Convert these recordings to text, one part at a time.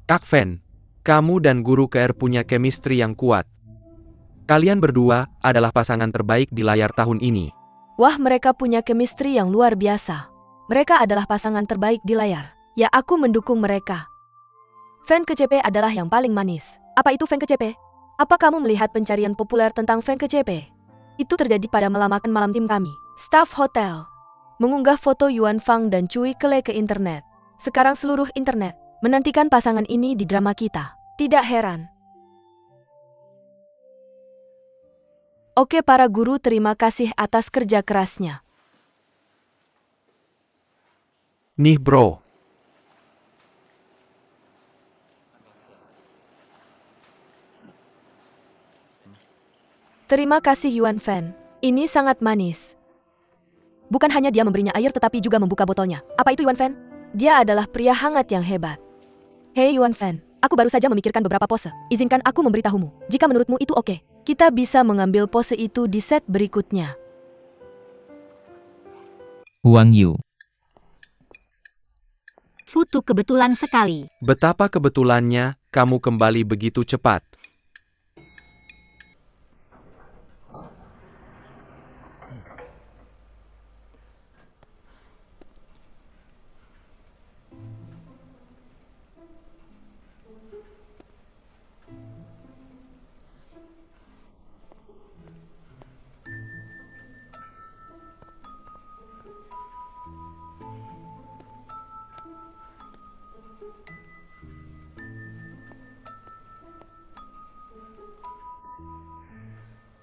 Kak Fan, kamu dan guru KR punya chemistry yang kuat. Kalian berdua adalah pasangan terbaik di layar tahun ini. Wah, mereka punya chemistry yang luar biasa. Mereka adalah pasangan terbaik di layar. Ya, aku mendukung mereka. Fan KCP adalah yang paling manis. Apa itu fan KCP? Apa kamu melihat pencarian populer tentang fan KCP? Itu terjadi pada malam makan malam tim kami. Staff hotel mengunggah foto Yuan Fang dan Cui Kele ke internet. Sekarang seluruh internet menantikan pasangan ini di drama kita. Tidak heran. Oke para guru, terima kasih atas kerja kerasnya. Nih bro. Terima kasih Yuan Fan. Ini sangat manis. Bukan hanya dia memberinya air tetapi juga membuka botolnya. Apa itu Yuan Fan? Dia adalah pria hangat yang hebat. Hei Yuan Fan, aku baru saja memikirkan beberapa pose. Izinkan aku memberitahumu. Jika menurutmu itu oke, kita bisa mengambil pose itu di set berikutnya. Huang Yu. Futu, kebetulan sekali. Betapa kebetulannya kamu kembali begitu cepat.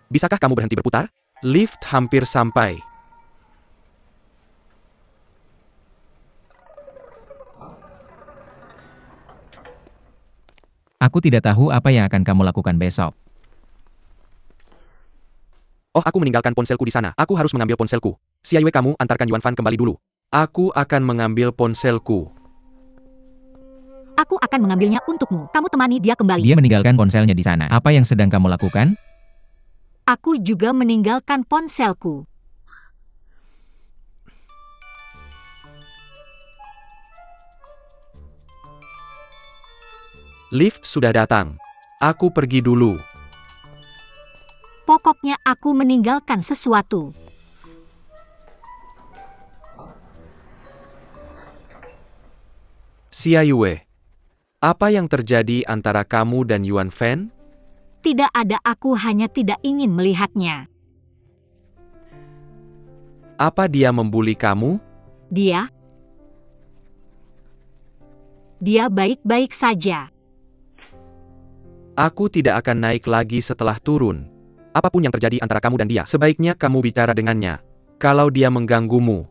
Bisakah kamu berhenti berputar? Lift hampir sampai. Aku tidak tahu apa yang akan kamu lakukan besok. Oh, aku meninggalkan ponselku di sana. Aku harus mengambil ponselku. Xiaiyue, kamu antarkan Yuan Fan kembali dulu. Aku akan mengambil ponselku. Aku akan mengambilnya untukmu. Kamu temani dia kembali. Dia meninggalkan ponselnya di sana. Apa yang sedang kamu lakukan? Aku juga meninggalkan ponselku. Lift sudah datang. Aku pergi dulu. Pokoknya aku meninggalkan sesuatu. Xiaiyue, apa yang terjadi antara kamu dan Yuan Fan? Tidak ada, aku hanya tidak ingin melihatnya. Apa dia membuli kamu? Dia baik-baik saja. Aku tidak akan naik lagi setelah turun. Apapun yang terjadi antara kamu dan dia, sebaiknya kamu bicara dengannya. Kalau dia mengganggumu,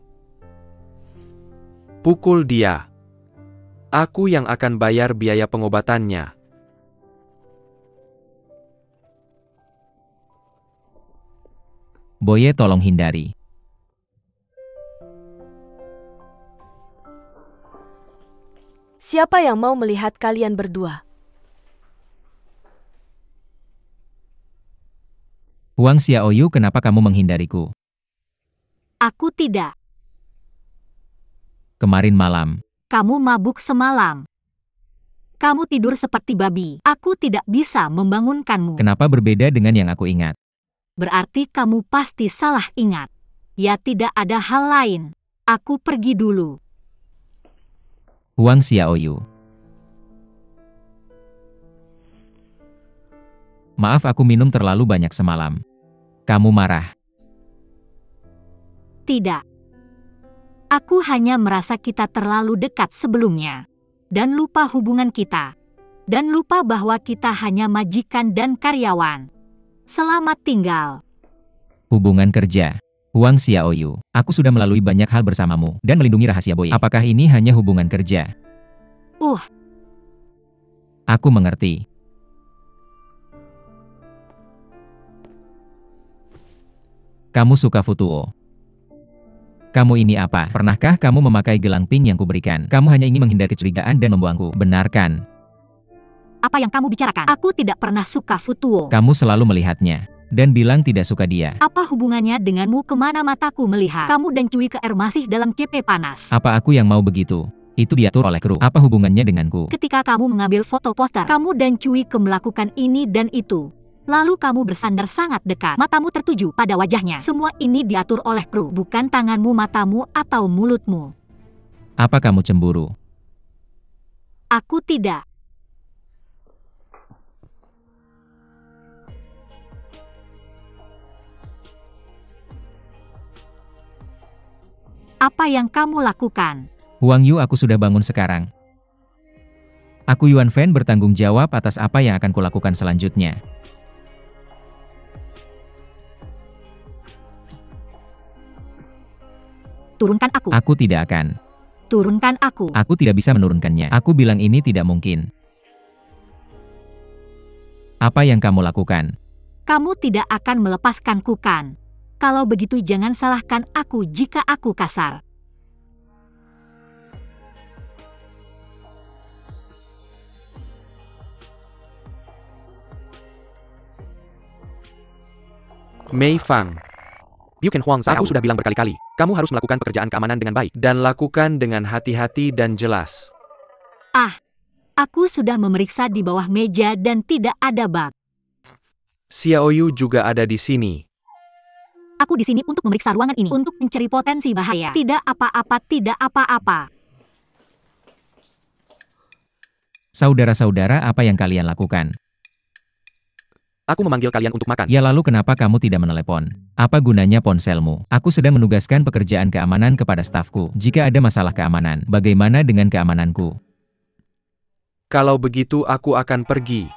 pukul dia. Aku yang akan bayar biaya pengobatannya. Boye, tolong hindari. Siapa yang mau melihat kalian berdua? Huang Xiaoyu, kenapa kamu menghindariku? Aku tidak. Kemarin malam. Kamu mabuk semalam. Kamu tidur seperti babi. Aku tidak bisa membangunkanmu. Kenapa berbeda dengan yang aku ingat? Berarti kamu pasti salah ingat. Ya, tidak ada hal lain. Aku pergi dulu. Huang Xiaoyu. Maaf, aku minum terlalu banyak semalam. Kamu marah? Tidak. Aku hanya merasa kita terlalu dekat sebelumnya. Dan lupa hubungan kita. Dan lupa bahwa kita hanya majikan dan karyawan. Selamat tinggal. Hubungan kerja. Huang Xiaoyu, aku sudah melalui banyak hal bersamamu dan melindungi rahasia Boye. Apakah ini hanya hubungan kerja? Aku mengerti. Kamu suka Futuo. Kamu ini apa? Pernahkah kamu memakai gelang pink yang kuberikan? Kamu hanya ingin menghindari kecurigaan dan membuangku, benar kan? Apa yang kamu bicarakan? Aku tidak pernah suka Futuo. Kamu selalu melihatnya dan bilang tidak suka dia. Apa hubungannya denganmu? Kemana mataku melihat? Kamu dan Cui KR masih dalam CP panas. Apa aku yang mau begitu? Itu diatur oleh kru. Apa hubungannya denganku? Ketika kamu mengambil foto poster, kamu dan Cuike melakukan ini dan itu. Lalu kamu bersandar sangat dekat. Matamu tertuju pada wajahnya. Semua ini diatur oleh kru, bukan tanganmu, matamu, atau mulutmu. Apa kamu cemburu? Aku tidak. Apa yang kamu lakukan? Huang Yu, aku sudah bangun sekarang. Aku Yuan Fan bertanggung jawab atas apa yang akan kulakukan selanjutnya. Turunkan aku. Aku tidak akan. Turunkan aku. Aku tidak bisa menurunkannya. Aku bilang ini tidak mungkin. Apa yang kamu lakukan? Kamu tidak akan melepaskanku kan? Kalau begitu jangan salahkan aku jika aku kasar. Mei Fang. Bukan Huang Zhao. Aku sudah bilang berkali-kali, kamu harus melakukan pekerjaan keamanan dengan baik. Dan lakukan dengan hati-hati dan jelas. Aku sudah memeriksa di bawah meja dan tidak ada bug. Xiaoyu juga ada di sini. Aku di sini untuk memeriksa ruangan ini, untuk mencari potensi bahaya. Tidak apa-apa, tidak apa-apa. Saudara-saudara, apa yang kalian lakukan? Aku memanggil kalian untuk makan. Ya lalu kenapa kamu tidak menelepon? Apa gunanya ponselmu? Aku sedang menugaskan pekerjaan keamanan kepada stafku. Jika ada masalah keamanan, bagaimana dengan keamananku? Kalau begitu aku akan pergi.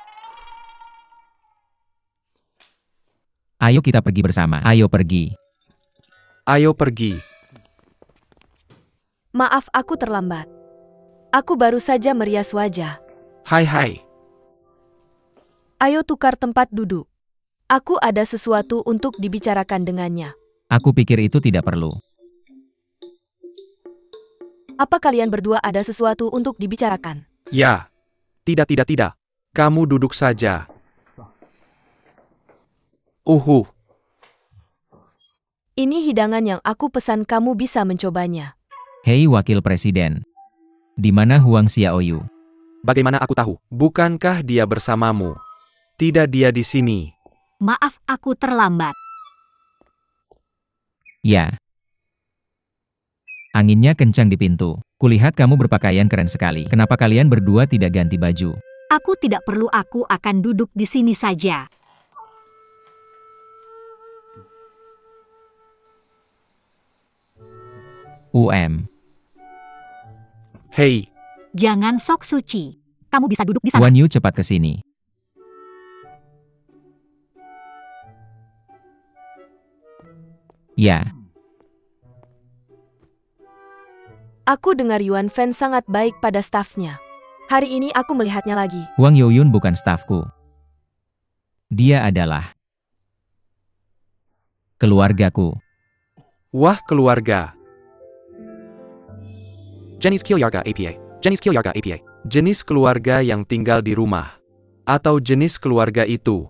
Ayo kita pergi bersama. Ayo pergi. Ayo pergi. Maaf, aku terlambat. Aku baru saja merias wajah. Hai. Ayo tukar tempat duduk. Aku ada sesuatu untuk dibicarakan dengannya. Aku pikir itu tidak perlu. Apa kalian berdua ada sesuatu untuk dibicarakan? Ya. Tidak. Kamu duduk saja. Ini hidangan yang aku pesan, kamu bisa mencobanya. Hei Wakil Presiden. Di mana Huang Xiaoyu? Bagaimana aku tahu? Bukankah dia bersamamu? Tidak, dia di sini. Maaf, aku terlambat. Ya. Anginnya kencang di pintu. Kulihat kamu berpakaian keren sekali. Kenapa kalian berdua tidak ganti baju? Aku tidak perlu, aku akan duduk di sini saja. Hei, Jangan sok suci. Kamu bisa duduk di sana. Huan Yu, cepat ke sini. Ya. Aku dengar Yuan Fan sangat baik pada stafnya. Hari ini aku melihatnya lagi. Huang Youyun bukan stafku. Dia adalah keluargaku. wah keluarga. Jenis keluarga APA. Jenis keluarga yang tinggal di rumah. Atau jenis keluarga itu.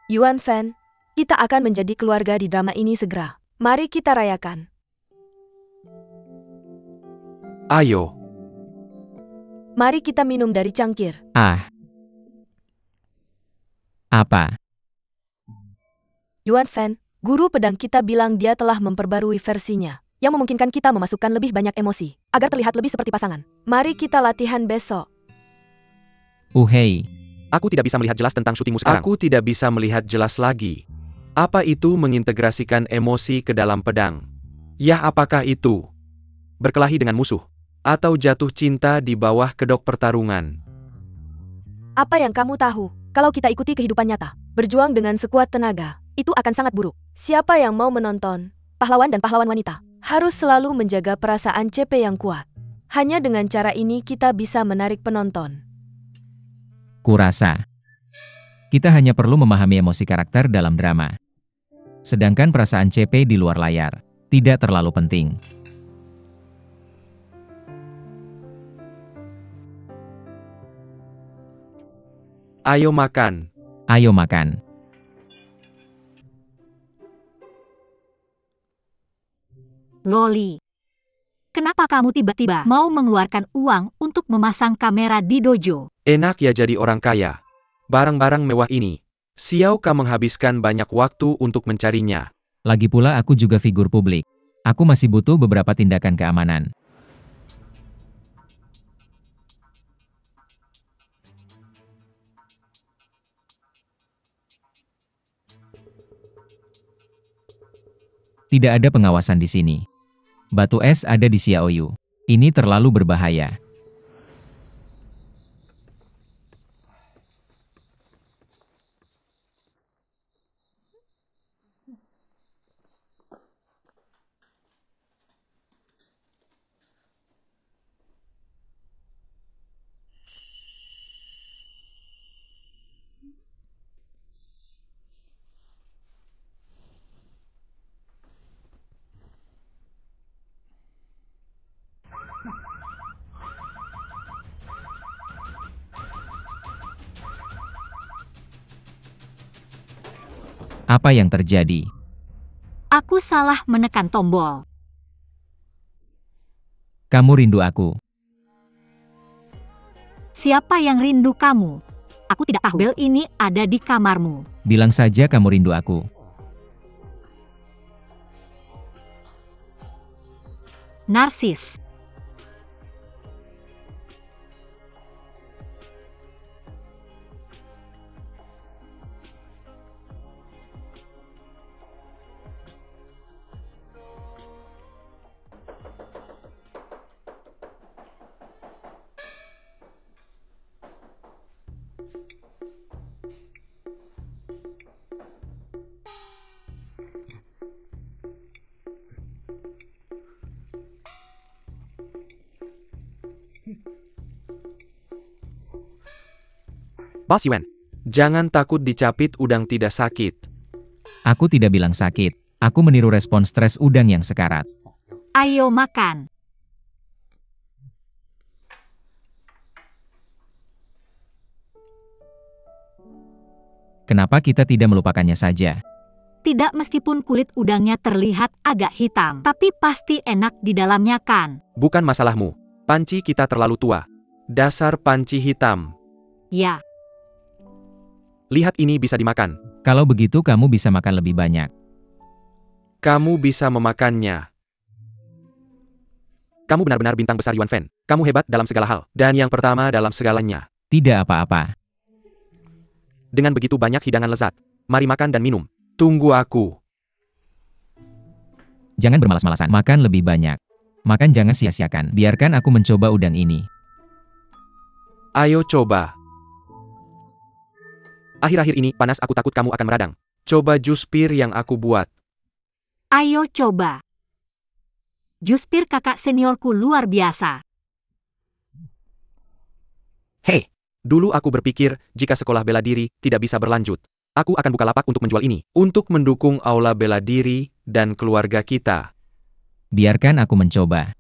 Yuan Fan, kita akan menjadi keluarga di drama ini segera. Mari kita rayakan. Ayo. Mari kita minum dari cangkir. Apa? Yuan Fan, guru pedang kita bilang dia telah memperbarui versinya, yang memungkinkan kita memasukkan lebih banyak emosi, agar terlihat lebih seperti pasangan. Mari kita latihan besok. Hei. Aku tidak bisa melihat jelas tentang syutingmu sekarang. Aku tidak bisa melihat jelas lagi. Apa itu mengintegrasikan emosi ke dalam pedang? Yah, apakah itu berkelahi dengan musuh? Atau jatuh cinta di bawah kedok pertarungan? Apa yang kamu tahu? Kalau kita ikuti kehidupan nyata, berjuang dengan sekuat tenaga, itu akan sangat buruk. Siapa yang mau menonton? Pahlawan dan pahlawan wanita harus selalu menjaga perasaan CP yang kuat. Hanya dengan cara ini kita bisa menarik penonton. Kurasa kita hanya perlu memahami emosi karakter dalam drama. Sedangkan perasaan CP di luar layar tidak terlalu penting. Ayo makan. Ayo makan. Loli. Kenapa kamu tiba-tiba mau mengeluarkan uang untuk memasang kamera di dojo? Enak ya jadi orang kaya. Barang-barang mewah ini. Xiao Ka menghabiskan banyak waktu untuk mencarinya. Lagi pula aku juga figur publik. Aku masih butuh beberapa tindakan keamanan. Tidak ada pengawasan di sini. Batu es ada di Xiaoyu. Ini terlalu berbahaya. Apa yang terjadi? Aku salah menekan tombol. Kamu rindu aku. Siapa yang rindu kamu? Aku tidak tahu. Bel ini ada di kamarmu. Bilang saja kamu rindu aku. Narsis. Bos Yuan, jangan takut dicapit udang tidak sakit. Aku tidak bilang sakit. Aku meniru respon stres udang yang sekarat. Ayo makan. Kenapa kita tidak melupakannya saja? Tidak, meskipun kulit udangnya terlihat agak hitam, tapi pasti enak di dalamnya kan? Bukan masalahmu. Panci kita terlalu tua. Dasar panci hitam. Ya. Lihat, ini bisa dimakan. Kalau begitu kamu bisa makan lebih banyak. Kamu bisa memakannya. Kamu benar-benar bintang besar Yuan Fan. Kamu hebat dalam segala hal. Dan yang pertama dalam segalanya. Tidak apa-apa. Dengan begitu banyak hidangan lezat. Mari makan dan minum. Tunggu aku. Jangan bermalas-malasan. Makan lebih banyak. Makan jangan sia-siakan. Biarkan aku mencoba udang ini. Ayo coba. Akhir-akhir ini panas, aku takut kamu akan meradang. Coba jus pir yang aku buat. Ayo coba. Jus pir kakak seniorku luar biasa. Hei, dulu aku berpikir jika sekolah bela diri tidak bisa berlanjut, aku akan buka lapak untuk menjual ini, untuk mendukung aula bela diri dan keluarga kita. Biarkan aku mencoba.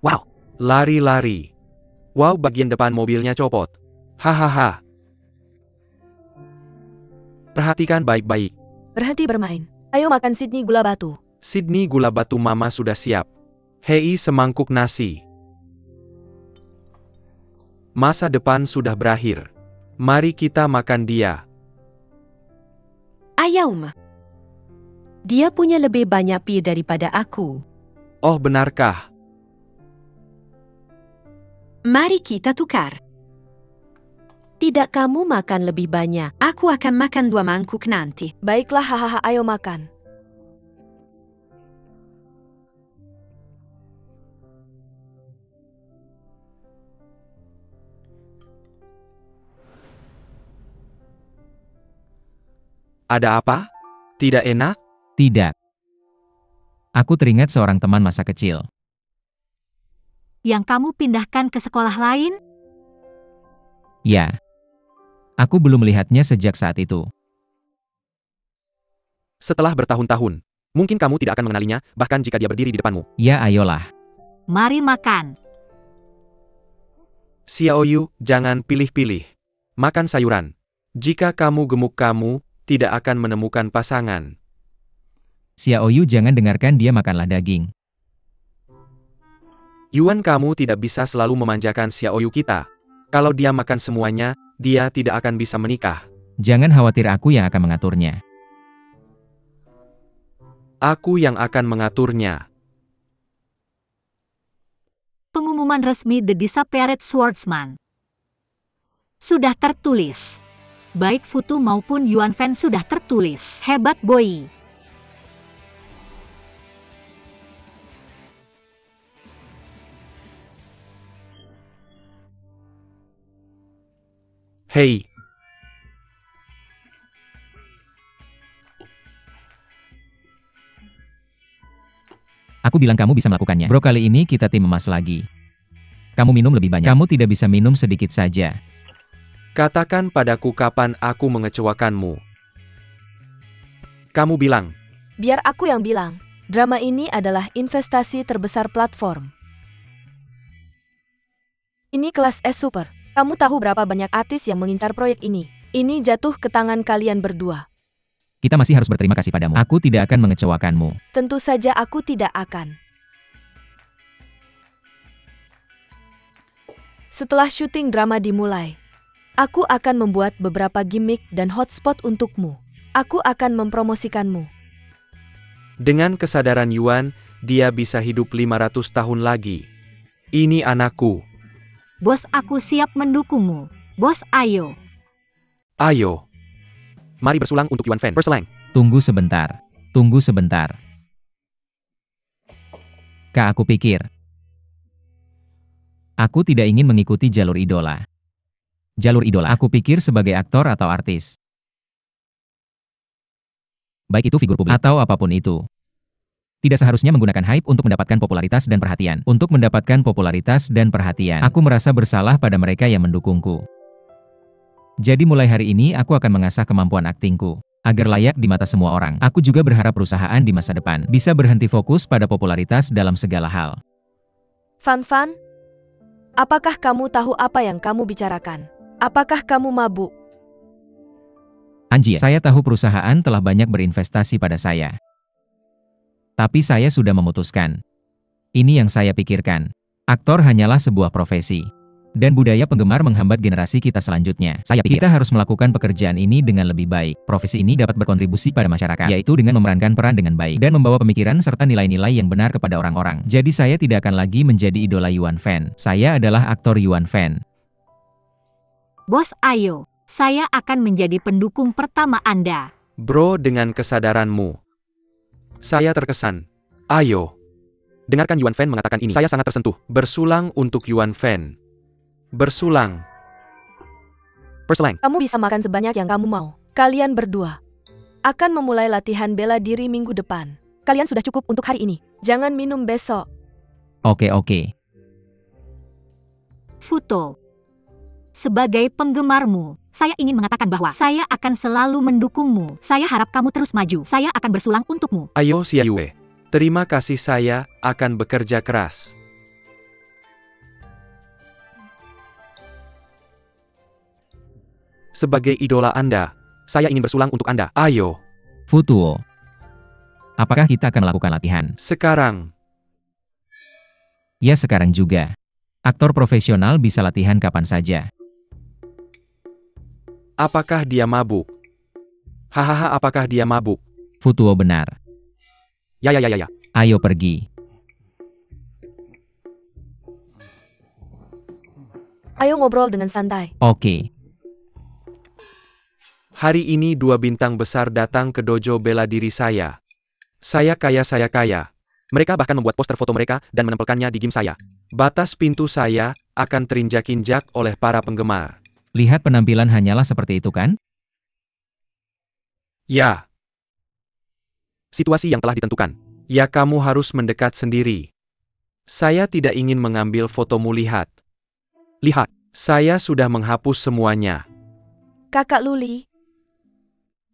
Wow, lari-lari. Wow, bagian depan mobilnya copot. Hahaha. Perhatikan baik-baik. Berhenti bermain. Ayo makan Sydney gula batu. Sydney gula batu mama sudah siap. Hei, semangkuk nasi. Masa depan sudah berakhir. Mari kita makan dia. Ayaum. Dia punya lebih banyak pi daripada aku. Oh, benarkah? Mari kita tukar. Tidak, kamu makan lebih banyak. Aku akan makan 2 mangkuk nanti. Baiklah, hahaha, ayo makan. Ada apa? Tidak enak? Tidak. Aku teringat seorang teman masa kecil. Yang kamu pindahkan ke sekolah lain? Ya. Aku belum melihatnya sejak saat itu. Setelah bertahun-tahun, mungkin kamu tidak akan mengenalinya, bahkan jika dia berdiri di depanmu. Ya, ayolah. Mari makan. Xiaoyu, jangan pilih-pilih. Makan sayuran. Jika kamu gemuk, kamu tidak akan menemukan pasangan. Xiaoyu, jangan dengarkan dia, makanlah daging. Yuan, kamu tidak bisa selalu memanjakan Xiaoyu kita. Kalau dia makan semuanya, dia tidak akan bisa menikah. Jangan khawatir, aku yang akan mengaturnya. Aku yang akan mengaturnya. Pengumuman resmi The Disappeared Swordsman. Sudah tertulis. Baik Futu maupun Yuan Fan sudah tertulis. Hebat Boy. Hei. Aku bilang kamu bisa melakukannya. Bro, kali ini kita tim emas lagi. Kamu minum lebih banyak. Kamu tidak bisa minum sedikit saja. Katakan padaku kapan aku mengecewakanmu. Kamu bilang. Biar aku yang bilang. Drama ini adalah investasi terbesar platform. Ini kelas S Super. Kamu tahu berapa banyak artis yang mengincar proyek ini? Ini jatuh ke tangan kalian berdua. Kita masih harus berterima kasih padamu. Aku tidak akan mengecewakanmu. Tentu saja aku tidak akan. Setelah syuting drama dimulai, aku akan membuat beberapa gimmick dan hotspot untukmu. Aku akan mempromosikanmu. Dengan kesadaran Yuan, dia bisa hidup 500 tahun lagi. Ini anakku. Bos, aku siap mendukungmu. Bos, ayo. Ayo. Mari bersulang untuk Yuan Fan. Berselang. Tunggu sebentar. Tunggu sebentar. Kak, aku pikir. Aku tidak ingin mengikuti jalur idola. Jalur idola, aku pikir sebagai aktor atau artis. Baik itu figur publik atau apapun itu. Tidak seharusnya menggunakan hype untuk mendapatkan popularitas dan perhatian. Untuk mendapatkan popularitas dan perhatian, aku merasa bersalah pada mereka yang mendukungku. Jadi mulai hari ini aku akan mengasah kemampuan aktingku, agar layak di mata semua orang. Aku juga berharap perusahaan di masa depan bisa berhenti fokus pada popularitas dalam segala hal. Fan, apakah kamu tahu apa yang kamu bicarakan? Apakah kamu mabuk? Anjir, saya tahu perusahaan telah banyak berinvestasi pada saya. Tapi saya sudah memutuskan. Ini yang saya pikirkan. Aktor hanyalah sebuah profesi. Dan budaya penggemar menghambat generasi kita selanjutnya. Saya pikir kita harus melakukan pekerjaan ini dengan lebih baik. Profesi ini dapat berkontribusi pada masyarakat, yaitu dengan memerankan peran dengan baik dan membawa pemikiran serta nilai-nilai yang benar kepada orang-orang. Jadi saya tidak akan lagi menjadi idola Yuan Fan. Saya adalah aktor Yuan Fan. Bos, ayo. Saya akan menjadi pendukung pertama Anda. Bro, dengan kesadaranmu. Saya terkesan. Ayo. Dengarkan Yuan Fan mengatakan ini. Saya sangat tersentuh. Bersulang untuk Yuan Fan. Bersulang. Berselang. Kamu bisa makan sebanyak yang kamu mau. Kalian berdua akan memulai latihan bela diri minggu depan. Kalian sudah cukup untuk hari ini. Jangan minum besok. Oke. Futo. Sebagai penggemarmu, saya ingin mengatakan bahwa saya akan selalu mendukungmu. Saya harap kamu terus maju. Saya akan bersulang untukmu. Ayo Xiaoyu. Terima kasih, saya akan bekerja keras. Sebagai idola Anda, saya ingin bersulang untuk Anda. Ayo. Futuo. Apakah kita akan melakukan latihan? Sekarang. Ya, sekarang juga. Aktor profesional bisa latihan kapan saja. Apakah dia mabuk? Hahaha, apakah dia mabuk? Futuo benar. Ya. Ayo pergi. Ayo ngobrol dengan santai. Oke. Hari ini 2 bintang besar datang ke dojo bela diri saya. Saya kaya. Mereka bahkan membuat poster foto mereka dan menempelkannya di gym saya. Batas pintu saya akan terinjak-injak oleh para penggemar. Lihat penampilan hanyalah seperti itu kan? Ya. Situasi yang telah ditentukan. Ya, kamu harus mendekat sendiri. Saya tidak ingin mengambil fotomu, lihat. Lihat, saya sudah menghapus semuanya. Kakak Luli.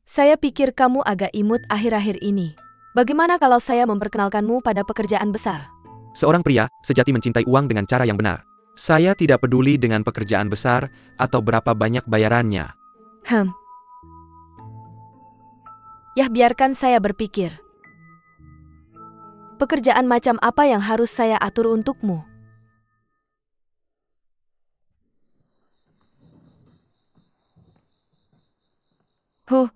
Saya pikir kamu agak imut akhir-akhir ini. Bagaimana kalau saya memperkenalkanmu pada pekerjaan besar? Seorang pria sejati mencintai uang dengan cara yang benar. Saya tidak peduli dengan pekerjaan besar atau berapa banyak bayarannya. Ya, biarkan saya berpikir. Pekerjaan macam apa yang harus saya atur untukmu? Huh.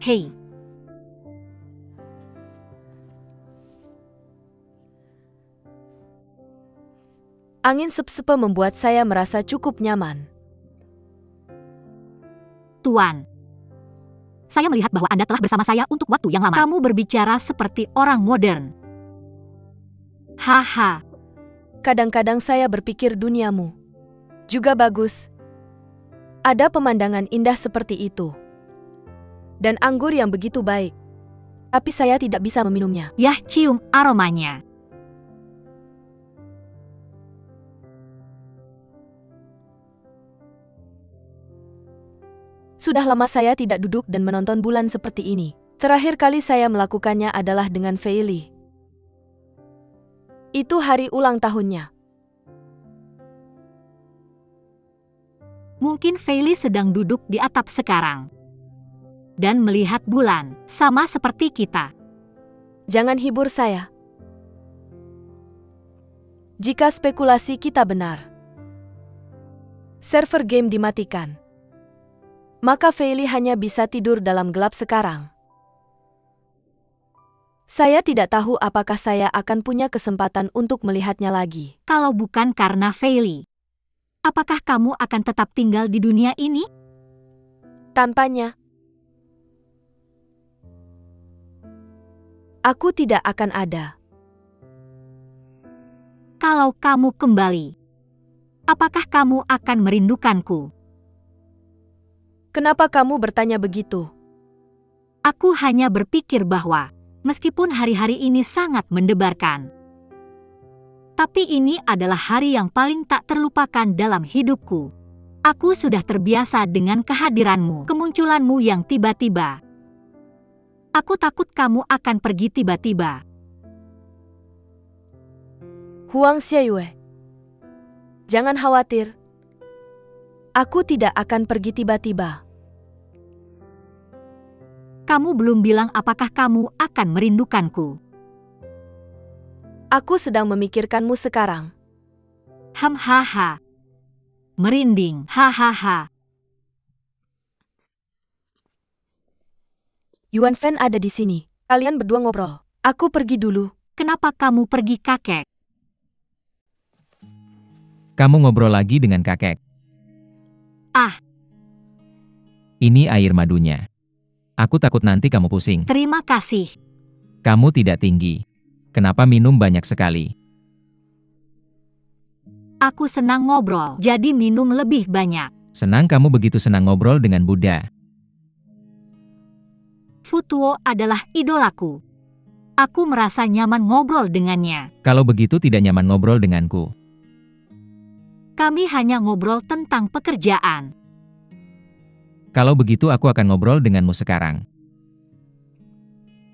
Hei, Angin sepsepe membuat saya merasa cukup nyaman. Tuan. Saya melihat bahwa Anda telah bersama saya untuk waktu yang lama. Kamu berbicara seperti orang modern. Haha. Kadang-kadang saya berpikir duniamu juga bagus. Ada pemandangan indah seperti itu. Dan anggur yang begitu baik. Tapi saya tidak bisa meminumnya. Yah, cium aromanya. Sudah lama saya tidak duduk dan menonton bulan seperti ini. Terakhir kali saya melakukannya adalah dengan Feili. Itu hari ulang tahunnya. Mungkin Feili sedang duduk di atap sekarang. Dan melihat bulan, sama seperti kita. Jangan hibur saya. Jika spekulasi kita benar, server game dimatikan. Maka Feili hanya bisa tidur dalam gelap sekarang. Saya tidak tahu apakah saya akan punya kesempatan untuk melihatnya lagi. Kalau bukan karena Feili, apakah kamu akan tetap tinggal di dunia ini? Tanpanya, aku tidak akan ada. Kalau kamu kembali, apakah kamu akan merindukanku? Kenapa kamu bertanya begitu? Aku hanya berpikir bahwa, meskipun hari-hari ini sangat mendebarkan, tapi ini adalah hari yang paling tak terlupakan dalam hidupku. Aku sudah terbiasa dengan kehadiranmu, kemunculanmu yang tiba-tiba. Aku takut kamu akan pergi tiba-tiba. Huang Xieyue, jangan khawatir. Aku tidak akan pergi tiba-tiba. Kamu belum bilang apakah kamu akan merindukanku. Aku sedang memikirkanmu sekarang. Hahaha. Merinding, hahaha. Yuan Fan ada di sini. Kalian berdua ngobrol. Aku pergi dulu. Kenapa kamu pergi, kakek? Kamu ngobrol lagi dengan kakek. Ah, Ini air madunya. Aku takut nanti kamu pusing. terima kasih. Kamu tidak tinggi. Kenapa minum banyak sekali? Aku senang ngobrol, jadi minum lebih banyak. Senang kamu begitu senang ngobrol dengan Buddha. Futuo adalah idolaku. Aku merasa nyaman ngobrol dengannya. Kalau begitu tidak nyaman ngobrol denganku. Kami hanya ngobrol tentang pekerjaan. Kalau begitu aku akan ngobrol denganmu sekarang.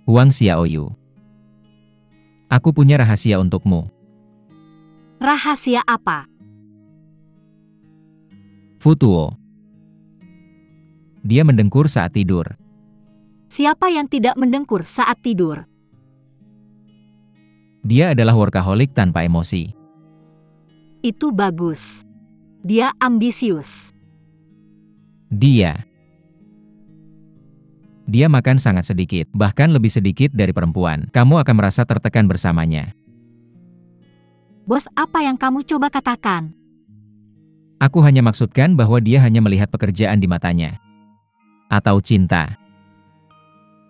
Huang Xiaoyu. Aku punya rahasia untukmu. Rahasia apa? Futuo. Dia mendengkur saat tidur. Siapa yang tidak mendengkur saat tidur? Dia adalah workaholic tanpa emosi. Itu bagus. Dia ambisius. Dia makan sangat sedikit, bahkan lebih sedikit dari perempuan. Kamu akan merasa tertekan bersamanya. Bos, apa yang kamu coba katakan? Aku hanya maksudkan bahwa dia hanya melihat pekerjaan di matanya. Atau cinta.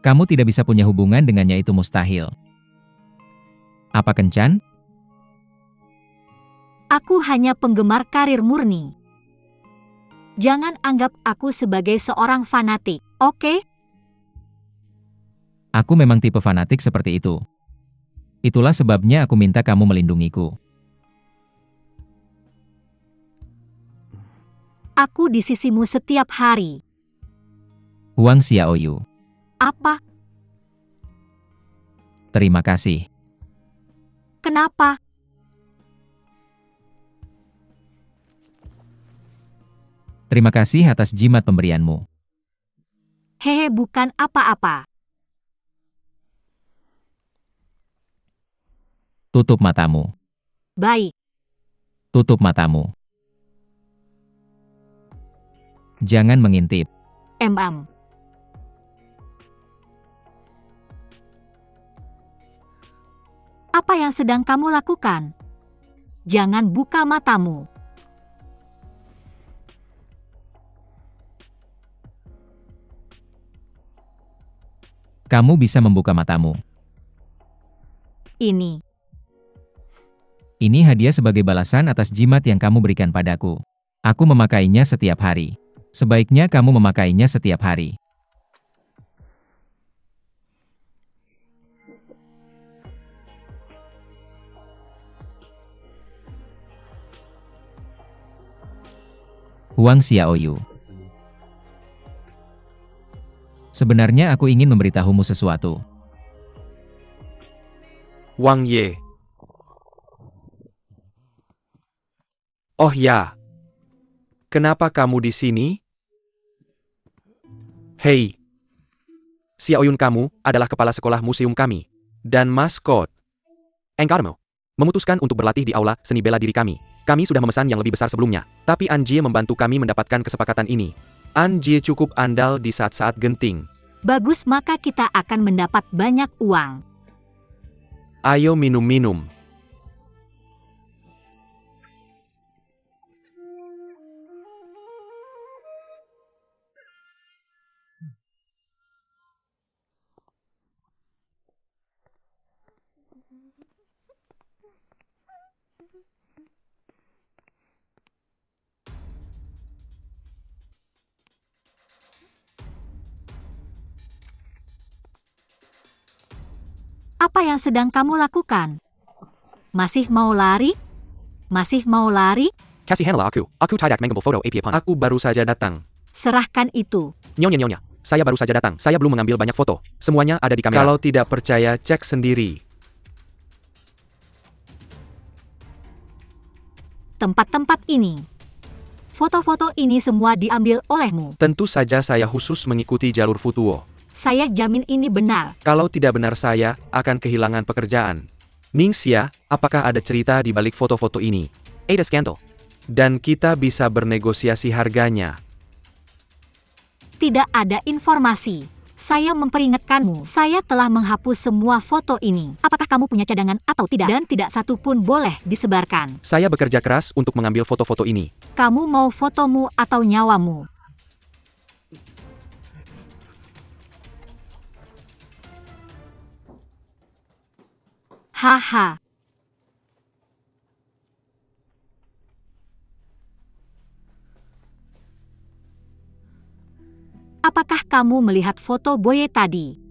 Kamu tidak bisa punya hubungan dengannya, itu mustahil. Apa kencan? Aku hanya penggemar karir murni. Jangan anggap aku sebagai seorang fanatik, oke? Aku memang tipe fanatik seperti itu. Itulah sebabnya aku minta kamu melindungiku. Aku di sisimu setiap hari. Huang Xiaoyu. Apa? Terima kasih. Kenapa? Terima kasih atas jimat pemberianmu. Hehe, bukan apa-apa. Tutup matamu. Baik. Tutup matamu. Jangan mengintip. Apa yang sedang kamu lakukan? Jangan buka matamu. Kamu bisa membuka matamu. Ini hadiah sebagai balasan atas jimat yang kamu berikan padaku. Aku memakainya setiap hari. Sebaiknya kamu memakainya setiap hari. Huang Xiaoyu. Sebenarnya aku ingin memberitahumu sesuatu. Wang Ye. Oh ya. Kenapa kamu di sini? Hei. Xiaoyun, kamu adalah kepala sekolah museum kami. Dan maskot. Engkarmo memutuskan untuk berlatih di aula seni bela diri kami. Kami sudah memesan yang lebih besar sebelumnya. Tapi Anjie membantu kami mendapatkan kesepakatan ini. Anjie cukup andal di saat-saat genting. bagus, maka kita akan mendapat banyak uang. Ayo minum-minum. Apa yang sedang kamu lakukan? Masih mau lari? Masih mau lari? Kasihanlah aku. Aku tidak mengambil foto API pun. Aku baru saja datang. Serahkan itu. Nyonya. Saya baru saja datang. Saya belum mengambil banyak foto. Semuanya ada di kamera. Kalau tidak percaya, cek sendiri. Tempat-tempat ini. Foto-foto ini semua diambil olehmu. Tentu saja saya khusus mengikuti jalur Futuo. Saya jamin ini benar. Kalau tidak benar, saya akan kehilangan pekerjaan. Ningxia, apakah ada cerita di balik foto-foto ini? Ada skandal. Dan kita bisa bernegosiasi harganya. Tidak ada informasi. Saya memperingatkanmu, saya telah menghapus semua foto ini. Apakah kamu punya cadangan atau tidak? Dan tidak satu pun boleh disebarkan. Saya bekerja keras untuk mengambil foto-foto ini. Kamu mau fotomu atau nyawamu? Haha. Apakah kamu melihat foto Boye tadi?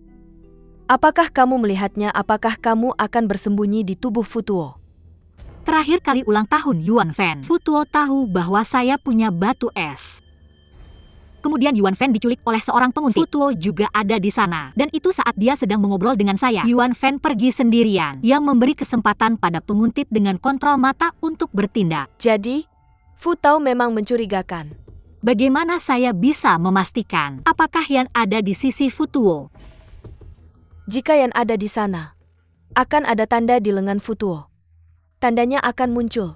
Apakah kamu melihatnya? Apakah kamu akan bersembunyi di tubuh Futuo? Terakhir kali ulang tahun Yuan Fan, Futuo tahu bahwa saya punya batu es. Kemudian Yuan Fan diculik oleh seorang penguntit. Futuo juga ada di sana. Dan itu saat dia sedang mengobrol dengan saya. Yuan Fan pergi sendirian, yang memberi kesempatan pada penguntit dengan kontrol mata untuk bertindak. Jadi, Futuo memang mencurigakan. Bagaimana saya bisa memastikan apakah yang ada di sisi Futuo? Jika yang ada di sana, akan ada tanda di lengan Futuo. Tandanya akan muncul.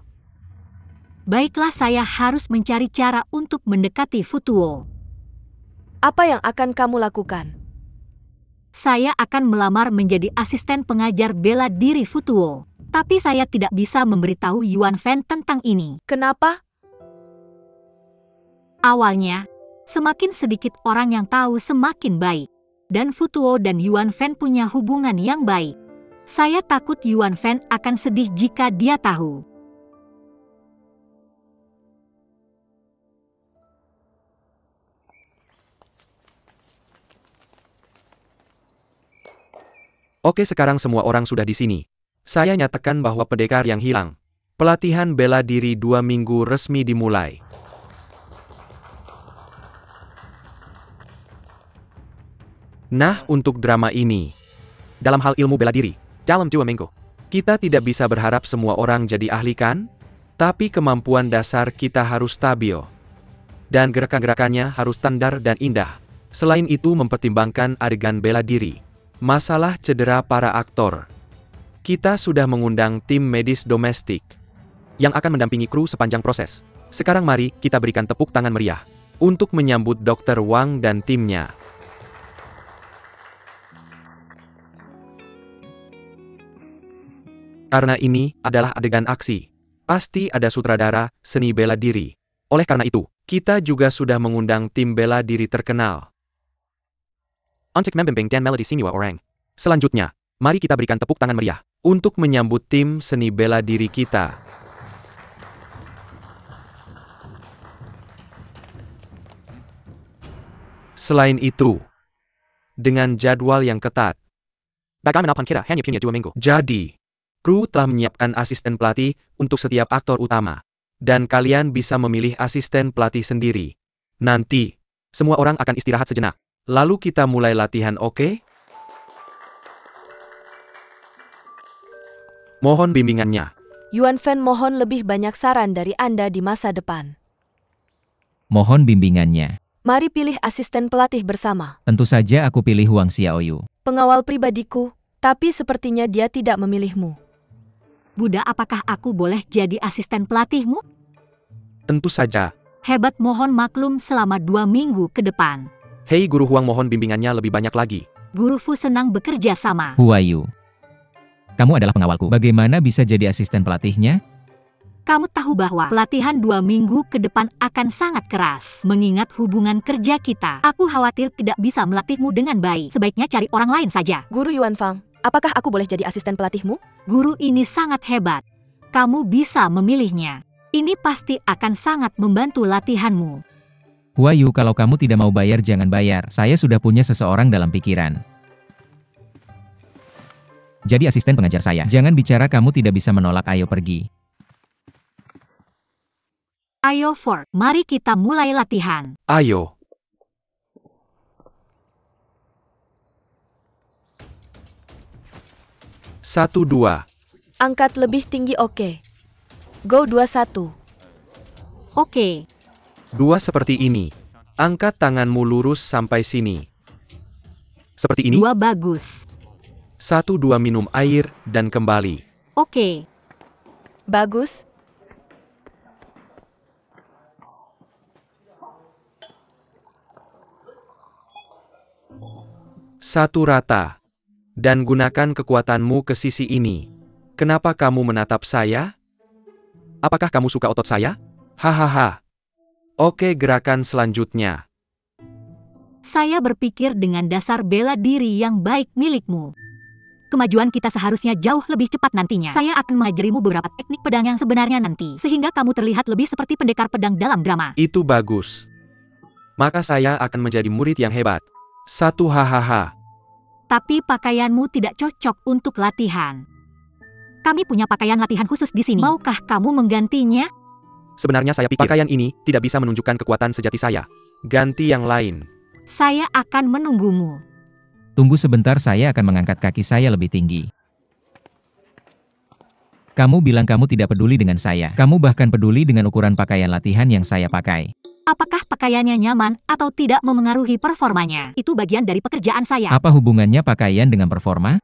Baiklah, saya harus mencari cara untuk mendekati Futuo. Apa yang akan kamu lakukan? Saya akan melamar menjadi asisten pengajar bela diri Futuo. Tapi saya tidak bisa memberitahu Yuan Fan tentang ini. Kenapa? Awalnya, semakin sedikit orang yang tahu semakin baik. Dan Futuo dan Yuan Fan punya hubungan yang baik. Saya takut Yuan Fan akan sedih jika dia tahu. Oke, sekarang semua orang sudah di sini. Saya nyatakan bahwa pendekar yang hilang. Pelatihan bela diri 2 minggu resmi dimulai. Nah, untuk drama ini, dalam hal ilmu bela diri, dalam 2 minggu, kita tidak bisa berharap semua orang jadi ahli kan? Tapi kemampuan dasar kita harus stabil. Dan gerakan-gerakannya harus standar dan indah. Selain itu mempertimbangkan adegan bela diri. Masalah cedera para aktor. Kita sudah mengundang tim medis domestik yang akan mendampingi kru sepanjang proses. Sekarang mari kita berikan tepuk tangan meriah untuk menyambut Dr. Wang dan timnya. Karena ini adalah adegan aksi, pasti ada sutradara seni bela diri. Oleh karena itu, kita juga sudah mengundang tim bela diri terkenal. Untuk membimbing dan melodi semua orang. Selanjutnya, mari kita berikan tepuk tangan meriah untuk menyambut tim seni bela diri kita. Selain itu, dengan jadwal yang ketat, bagaimanapun kita hanya punya 2 minggu. Jadi, kru telah menyiapkan asisten pelatih untuk setiap aktor utama. Dan kalian bisa memilih asisten pelatih sendiri. Nanti, semua orang akan istirahat sejenak. Lalu kita mulai latihan, oke? Mohon bimbingannya. Yuan Fan mohon lebih banyak saran dari Anda di masa depan. Mohon bimbingannya. Mari pilih asisten pelatih bersama. Tentu saja aku pilih Huang Xiaoyu. Pengawal pribadiku, tapi sepertinya dia tidak memilihmu. Buddha, apakah aku boleh jadi asisten pelatihmu? Tentu saja. Hebat, mohon maklum selama 2 minggu ke depan. Hei Guru Huang, mohon bimbingannya lebih banyak lagi. Guru Fu senang bekerja sama. Huayu. Kamu adalah pengawalku. Bagaimana bisa jadi asisten pelatihnya? Kamu tahu bahwa pelatihan 2 minggu ke depan akan sangat keras. Mengingat hubungan kerja kita, aku khawatir tidak bisa melatihmu dengan baik. Sebaiknya cari orang lain saja. Guru Yuan Fang, apakah aku boleh jadi asisten pelatihmu? Guru ini sangat hebat. Kamu bisa memilihnya. Ini pasti akan sangat membantu latihanmu. Huayu, kalau kamu tidak mau bayar jangan bayar. Saya sudah punya seseorang dalam pikiran. Jadi asisten pengajar saya. Jangan bicara kamu tidak bisa menolak, ayo pergi. Ayo Ford, mari kita mulai latihan. Ayo. Satu, 2. Angkat lebih tinggi, oke. Go 21. Oke. 2 seperti ini. Angkat tanganmu lurus sampai sini. Seperti ini. 2 bagus. 1, 2 minum air dan kembali. Oke. Bagus. Satu rata. Dan gunakan kekuatanmu ke sisi ini. Kenapa kamu menatap saya? Apakah kamu suka otot saya? Hahaha. Oke, gerakan selanjutnya. Saya berpikir dengan dasar bela diri yang baik milikmu. Kemajuan kita seharusnya jauh lebih cepat nantinya. Saya akan mengajarimu beberapa teknik pedang yang sebenarnya nanti, sehingga kamu terlihat lebih seperti pendekar pedang dalam drama. Itu bagus. Maka saya akan menjadi murid yang hebat. 1, hahaha. Tapi pakaianmu tidak cocok untuk latihan. Kami punya pakaian latihan khusus di sini. Maukah kamu menggantinya? Sebenarnya saya pikir pakaian ini tidak bisa menunjukkan kekuatan sejati saya. Ganti yang lain. Saya akan menunggumu. Tunggu sebentar, saya akan mengangkat kaki saya lebih tinggi. Kamu bilang kamu tidak peduli dengan saya. Kamu bahkan peduli dengan ukuran pakaian latihan yang saya pakai. Apakah pakaiannya nyaman atau tidak memengaruhi performanya? Itu bagian dari pekerjaan saya. Apa hubungannya pakaian dengan performa?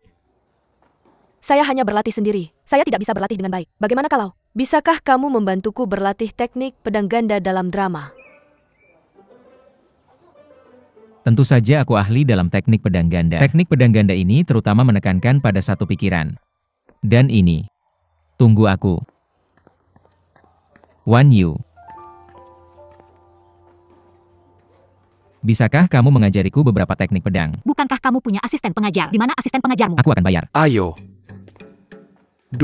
Saya hanya berlatih sendiri. Saya tidak bisa berlatih dengan baik. Bagaimana kalau? Bisakah kamu membantuku berlatih teknik pedang ganda dalam drama? Tentu saja aku ahli dalam teknik pedang ganda. Teknik pedang ganda ini terutama menekankan pada satu pikiran. Dan ini. Tunggu aku. Wan Yu. Bisakah kamu mengajariku beberapa teknik pedang? Bukankah kamu punya asisten pengajar? Di mana asisten pengajarmu? Aku akan bayar. Ayo. 2.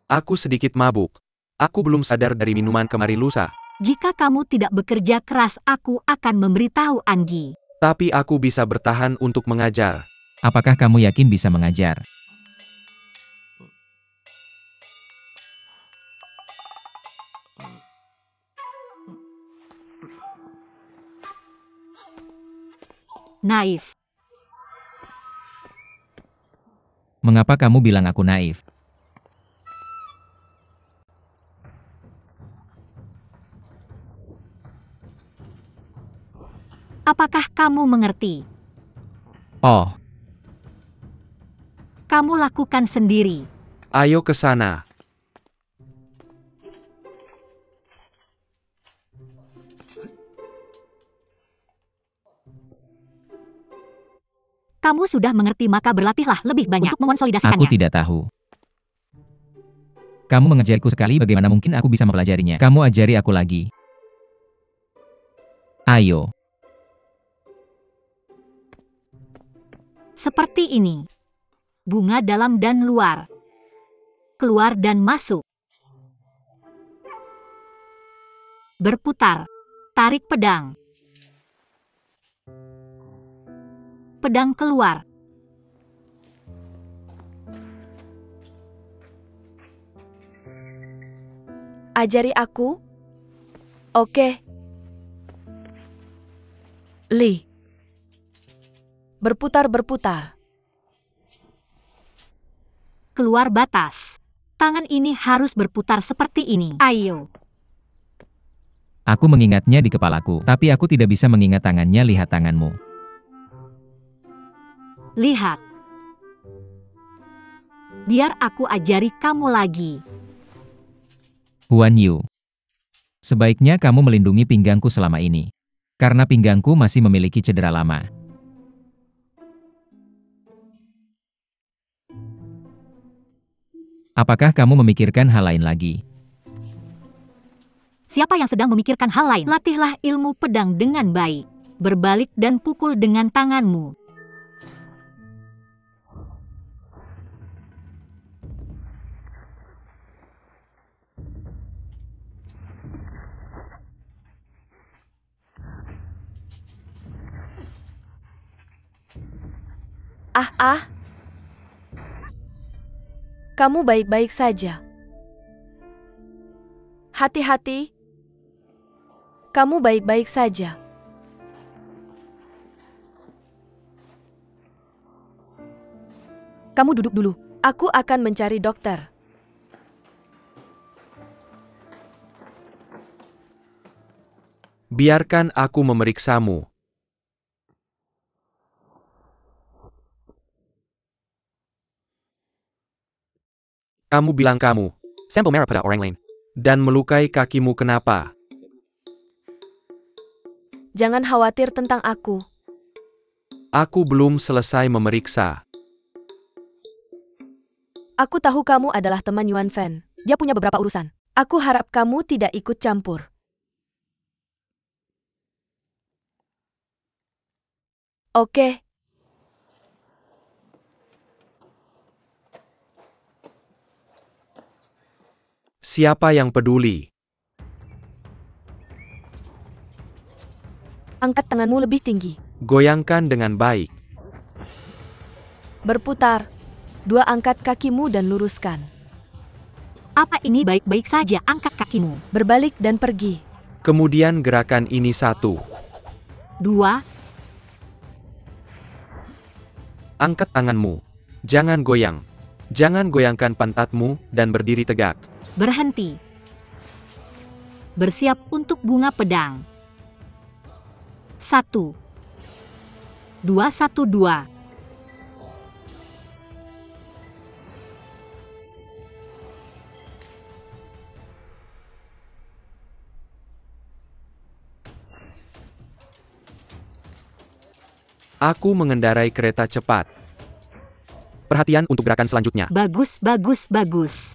Aku sedikit mabuk. Aku belum sadar dari minuman kemarin lusa. Jika kamu tidak bekerja keras, aku akan memberitahu Anggi. Tapi aku bisa bertahan untuk mengajar. Apakah kamu yakin bisa mengajar? Naif. Mengapa kamu bilang aku naif? Apakah kamu mengerti? Oh, Kamu lakukan sendiri. Ayo ke sana. Kamu sudah mengerti, maka berlatihlah lebih banyak untuk mengonsolidasikannya. aku tidak tahu. Kamu mengajariku sekali, bagaimana mungkin aku bisa mempelajarinya? Kamu ajari aku lagi. Ayo. Seperti ini. Bunga dalam dan luar. Keluar dan masuk. Berputar. Tarik pedang. Pedang keluar. Ajari aku? Oke. Li. Berputar-berputar. Keluar batas. Tangan ini harus berputar seperti ini. Ayo. Aku mengingatnya di kepalaku, tapi aku tidak bisa mengingat tangannya. Lihat tanganmu. Lihat. Biar aku ajari kamu lagi. Huan Yu. Sebaiknya kamu melindungi pinggangku selama ini. Karena pinggangku masih memiliki cedera lama. Apakah kamu memikirkan hal lain lagi? Siapa yang sedang memikirkan hal lain? Latihlah ilmu pedang dengan baik. Berbalik dan pukul dengan tanganmu. Kamu baik-baik saja. Hati-hati. Kamu baik-baik saja. Kamu duduk dulu. Aku akan mencari dokter. Biarkan aku memeriksamu. Kamu bilang kamu sampel merah pada orang lain dan melukai kakimu, kenapa? Jangan khawatir tentang aku. Aku belum selesai memeriksa. Aku tahu kamu adalah teman Yuan Fan. Dia punya beberapa urusan. Aku harap kamu tidak ikut campur. Oke. Siapa yang peduli? Angkat tanganmu lebih tinggi. Goyangkan dengan baik. Berputar. 2 angkat kakimu dan luruskan. Apa ini baik-baik saja? Angkat kakimu. Berbalik dan pergi. Kemudian gerakan ini 1. 2. Angkat tanganmu. Jangan goyang. Jangan goyangkan pantatmu dan berdiri tegak. Berhenti. Bersiap untuk bunga pedang. 1. 2, 1, 2. Aku mengendarai kereta cepat. Perhatian untuk gerakan selanjutnya. Bagus, bagus, bagus.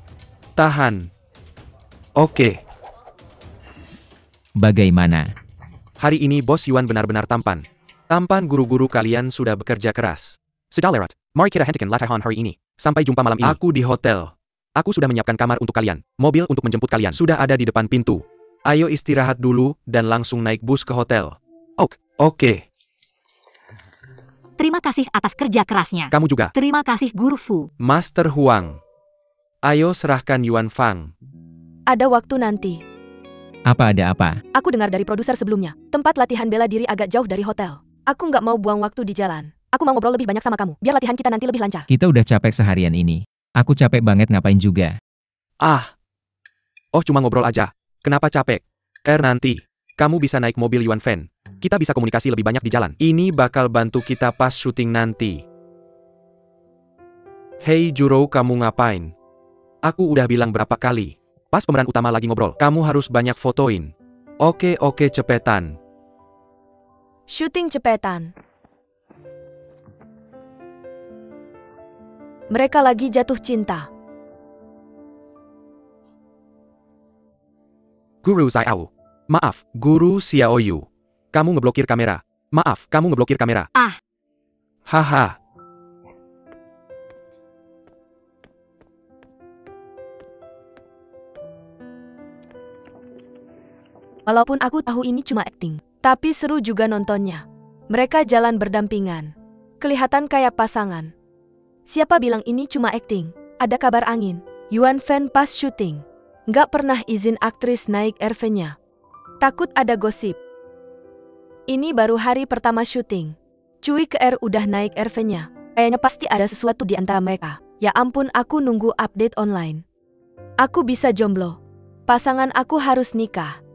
Tahan. Oke. Bagaimana? Hari ini Bos Yuan benar-benar tampan. Tampan, guru-guru kalian sudah bekerja keras. Sudah lewat. Mari kita hentikan latihan hari ini. Sampai jumpa malam ini. Aku di hotel. Aku sudah menyiapkan kamar untuk kalian. Mobil untuk menjemput kalian sudah ada di depan pintu. Ayo istirahat dulu dan langsung naik bus ke hotel. Oke. Terima kasih atas kerja kerasnya. Kamu juga. Terima kasih Guru Fu. Master Huang. Ayo serahkan Yuan Fang. Ada waktu nanti. Apa ada apa? Aku dengar dari produser sebelumnya. Tempat latihan bela diri agak jauh dari hotel. Aku nggak mau buang waktu di jalan. Aku mau ngobrol lebih banyak sama kamu. Biar latihan kita nanti lebih lancar. Kita udah capek seharian ini. Aku capek banget, ngapain juga. Cuma ngobrol aja. Kenapa capek? Nanti kamu bisa naik mobil Yuan Fan. Kita bisa komunikasi lebih banyak di jalan. Ini bakal bantu kita pas syuting nanti. Hei Juro, kamu ngapain? Aku udah bilang berapa kali. Pas pemeran utama lagi ngobrol, kamu harus banyak fotoin. Oke, cepetan. Syuting cepetan. Mereka lagi jatuh cinta. Guru Xiao. Maaf, Guru Xiaoyu. Kamu ngeblokir kamera. Maaf, kamu ngeblokir kamera. Haha. Walaupun aku tahu ini cuma akting, tapi seru juga nontonnya. Mereka jalan berdampingan. Kelihatan kayak pasangan. Siapa bilang ini cuma akting? Ada kabar angin. Yuan Fan pas syuting. Nggak pernah izin aktris naik RV-nya. Takut ada gosip. Ini baru hari pertama syuting. Cui Ke udah naik RV-nya. Kayaknya pasti ada sesuatu di antara mereka. Ya ampun, aku nunggu update online. Aku bisa jomblo. Pasangan aku harus nikah.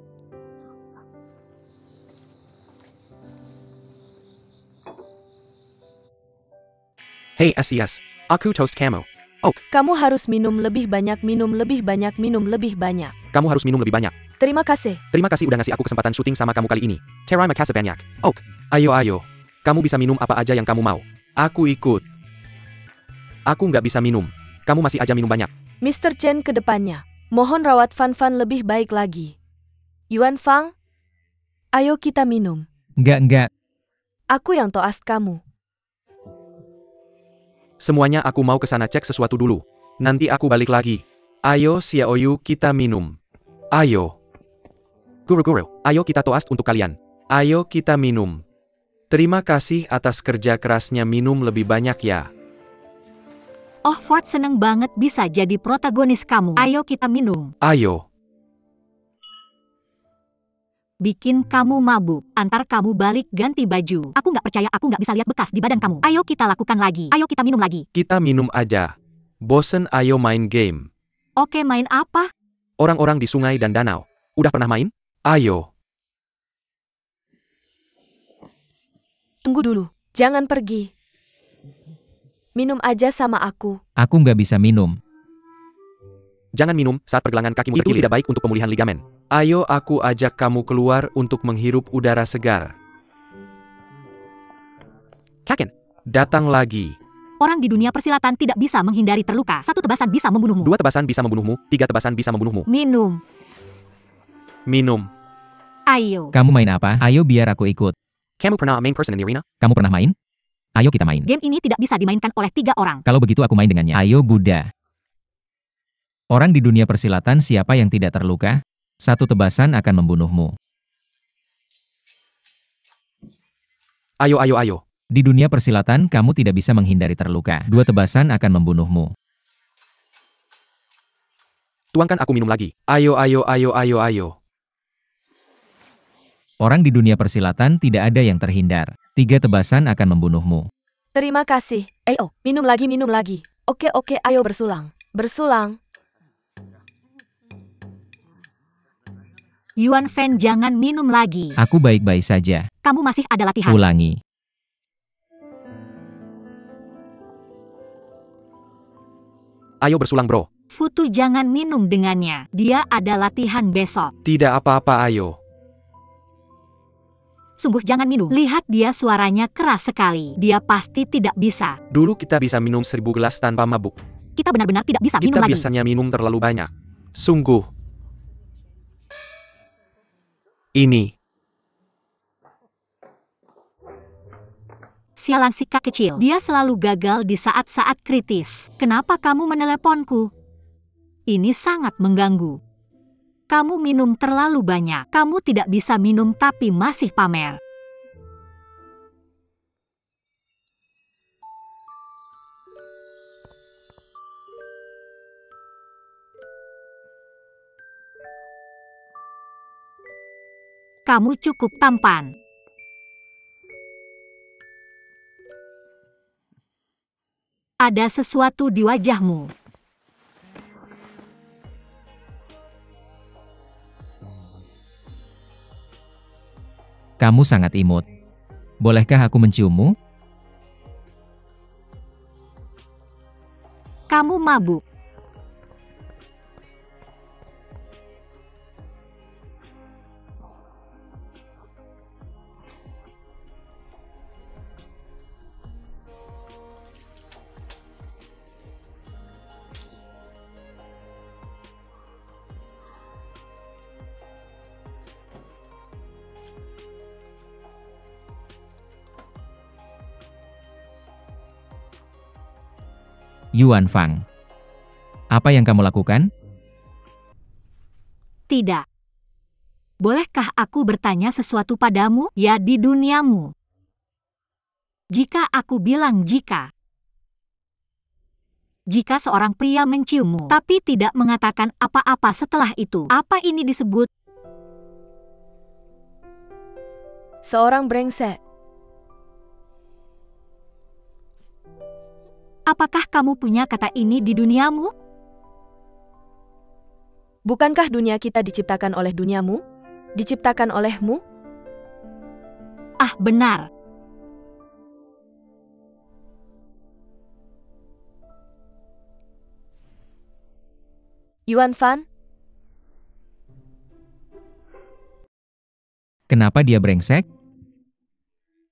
Hey Asias, aku toast kamu. Kamu harus minum lebih banyak, minum lebih banyak, minum lebih banyak. Kamu harus minum lebih banyak. Terima kasih. Terima kasih udah ngasih aku kesempatan syuting sama kamu kali ini. Terima kasih banyak. Ayo. Kamu bisa minum apa aja yang kamu mau. Aku ikut. Aku nggak bisa minum. Kamu masih aja minum banyak. Mr. Chen ke depannya. Mohon rawat Fan lebih baik lagi. Yuan Fang, ayo kita minum. Enggak. Aku yang toast kamu. Semuanya aku mau ke sana cek sesuatu dulu. Nanti aku balik lagi. Ayo Xiaoyu, kita minum. Ayo. Guru, ayo kita toast untuk kalian. Ayo kita minum. Terima kasih atas kerja kerasnya, minum lebih banyak ya. Oh, Ford seneng banget bisa jadi protagonis kamu. Ayo kita minum. Ayo. Bikin kamu mabuk. Antar kamu balik ganti baju. Aku nggak percaya aku nggak bisa lihat bekas di badan kamu. Ayo kita lakukan lagi. Ayo kita minum lagi. Kita minum aja. Bosen, ayo main game. Oke, main apa? Orang-orang di sungai dan danau. Udah pernah main? Ayo. Tunggu dulu. Jangan pergi. Minum aja sama aku. Aku nggak bisa minum. Jangan minum saat pergelangan kakimu berkilir. Itu tidak baik untuk pemulihan ligamen. Ayo aku ajak kamu keluar untuk menghirup udara segar. Kaken, datang lagi. Orang di dunia persilatan tidak bisa menghindari terluka. 1 tebasan bisa membunuhmu. 2 tebasan bisa membunuhmu. 3 tebasan bisa membunuhmu. Minum. Ayo. Kamu main apa? Ayo biar aku ikut. Kamu pernah main person in the arena? Kamu pernah main? Ayo kita main. Game ini tidak bisa dimainkan oleh 3 orang. Kalau begitu aku main dengannya. Ayo Buddha. Orang di dunia persilatan siapa yang tidak terluka? 1 tebasan akan membunuhmu. Ayo. Di dunia persilatan kamu tidak bisa menghindari terluka. 2 tebasan akan membunuhmu. Tuangkan aku minum lagi. Ayo. Orang di dunia persilatan tidak ada yang terhindar. 3 tebasan akan membunuhmu. Terima kasih. Ayo, minum lagi. Oke, ayo bersulang. Yuan Fan, jangan minum lagi. Aku baik-baik saja. Kamu masih ada latihan. Ulangi. Ayo bersulang bro. Futu, jangan minum dengannya. Dia ada latihan besok. Tidak apa-apa, ayo. Sungguh jangan minum. Lihat dia, suaranya keras sekali. Dia pasti tidak bisa. Dulu kita bisa minum 1000 gelas tanpa mabuk. Kita benar-benar tidak bisa minum Kita lagi. biasanya minum terlalu banyak. Sungguh. Ini. Sialan si kak kecil. Dia selalu gagal di saat-saat kritis. Kenapa kamu meneleponku? Ini sangat mengganggu. Kamu minum terlalu banyak. Kamu tidak bisa minum tapi masih pamer. Kamu cukup tampan. Ada sesuatu di wajahmu. Kamu sangat imut. Bolehkah aku menciummu? Kamu mabuk. Yuan Fang. Apa yang kamu lakukan? Tidak. Bolehkah aku bertanya sesuatu padamu? Ya, di duniamu. Jika aku bilang jika seorang pria menciummu, tapi tidak mengatakan apa-apa setelah itu, apa ini disebut? Seorang brengsek. Apakah kamu punya kata ini di duniamu? Bukankah dunia kita diciptakan oleh duniamu? Diciptakan olehmu? Ah, benar. Yuan Fan? Kenapa dia brengsek?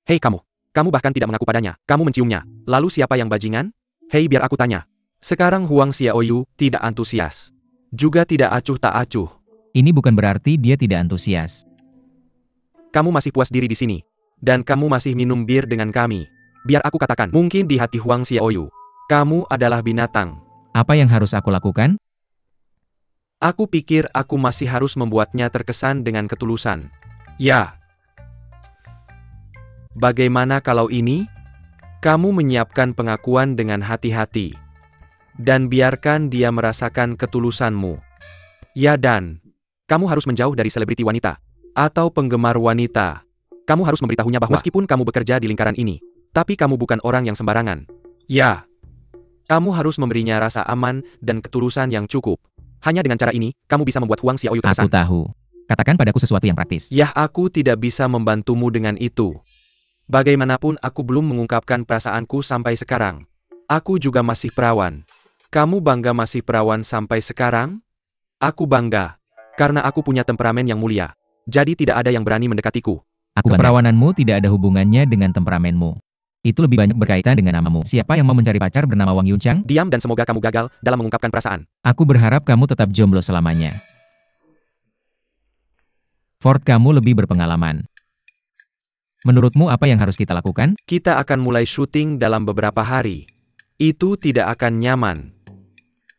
Hei kamu. Kamu bahkan tidak mengaku padanya. Kamu menciumnya. Lalu siapa yang bajingan? Hei biar aku tanya. Sekarang Huang Xiaoyu tidak antusias. Juga tidak acuh tak acuh. Ini bukan berarti dia tidak antusias. Kamu masih puas diri di sini. Dan kamu masih minum bir dengan kami. Biar aku katakan, mungkin di hati Huang Xiaoyu, kamu adalah binatang. Apa yang harus aku lakukan? Aku pikir aku masih harus membuatnya terkesan dengan ketulusan. Ya. Bagaimana kalau ini? Kamu menyiapkan pengakuan dengan hati-hati. Dan biarkan dia merasakan ketulusanmu. Ya dan, kamu harus menjauh dari selebriti wanita. Atau penggemar wanita. Kamu harus memberitahunya bahwa meskipun kamu bekerja di lingkaran ini, tapi kamu bukan orang yang sembarangan. Ya. Kamu harus memberinya rasa aman dan ketulusan yang cukup. Hanya dengan cara ini, kamu bisa membuat Huang Xiaoyu terkesan. Aku tahu. Katakan padaku sesuatu yang praktis. Yah, aku tidak bisa membantumu dengan itu. Bagaimanapun aku belum mengungkapkan perasaanku sampai sekarang. Aku juga masih perawan. Kamu bangga masih perawan sampai sekarang? Aku bangga. Karena aku punya temperamen yang mulia. Jadi tidak ada yang berani mendekatiku. Keperawananmu tidak ada hubungannya dengan temperamenmu. Itu lebih banyak berkaitan dengan namamu. Siapa yang mau mencari pacar bernama Wang Yunchang? Diam dan semoga kamu gagal dalam mengungkapkan perasaan. Aku berharap kamu tetap jomblo selamanya. Ford, kamu lebih berpengalaman. Menurutmu apa yang harus kita lakukan? Kita akan mulai syuting dalam beberapa hari. Itu tidak akan nyaman.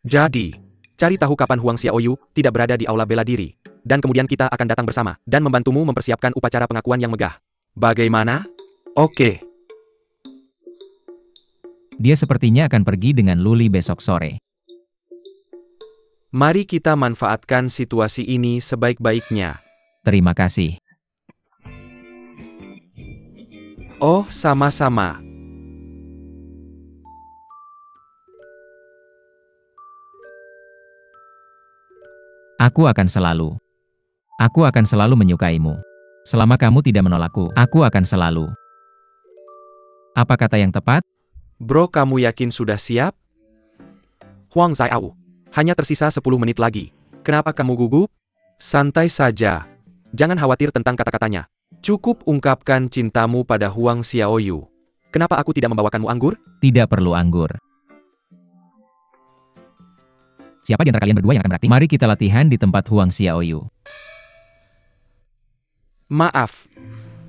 Jadi, cari tahu kapan Huang Xiaoyu tidak berada di aula bela diri. Dan kemudian kita akan datang bersama dan membantumu mempersiapkan upacara pengakuan yang megah. Bagaimana? Oke. Dia sepertinya akan pergi dengan Luli besok sore. Mari kita manfaatkan situasi ini sebaik-baiknya. Terima kasih. Oh, sama-sama. Aku akan selalu menyukaimu. Selama kamu tidak menolakku, aku akan selalu. Apa kata yang tepat? Bro, kamu yakin sudah siap? Huang Xiaoyu, hanya tersisa 10 menit lagi. Kenapa kamu gugup? Santai saja. Jangan khawatir tentang kata-katanya. Cukup ungkapkan cintamu pada Huang Xiaoyu. Kenapa aku tidak membawakanmu anggur? Tidak perlu anggur. Siapa di antara kalian berdua yang akan berarti? Mari kita latihan di tempat Huang Xiaoyu. Maaf.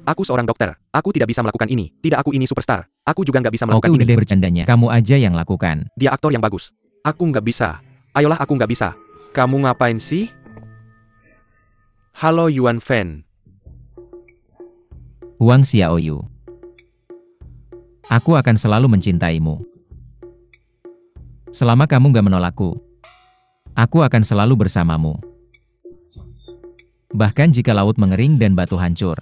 Aku seorang dokter. Aku tidak bisa melakukan ini. Tidak, aku ini superstar. Aku juga nggak bisa melakukan Oke, ini. udah deh bercandanya. Kamu aja yang lakukan. Dia aktor yang bagus. Aku nggak bisa. Ayolah, aku nggak bisa. Kamu ngapain sih? Halo Yuan Fan. Huang Xiaoyu. Aku akan selalu mencintaimu. Selama kamu gak menolakku, aku akan selalu bersamamu. Bahkan jika laut mengering dan batu hancur.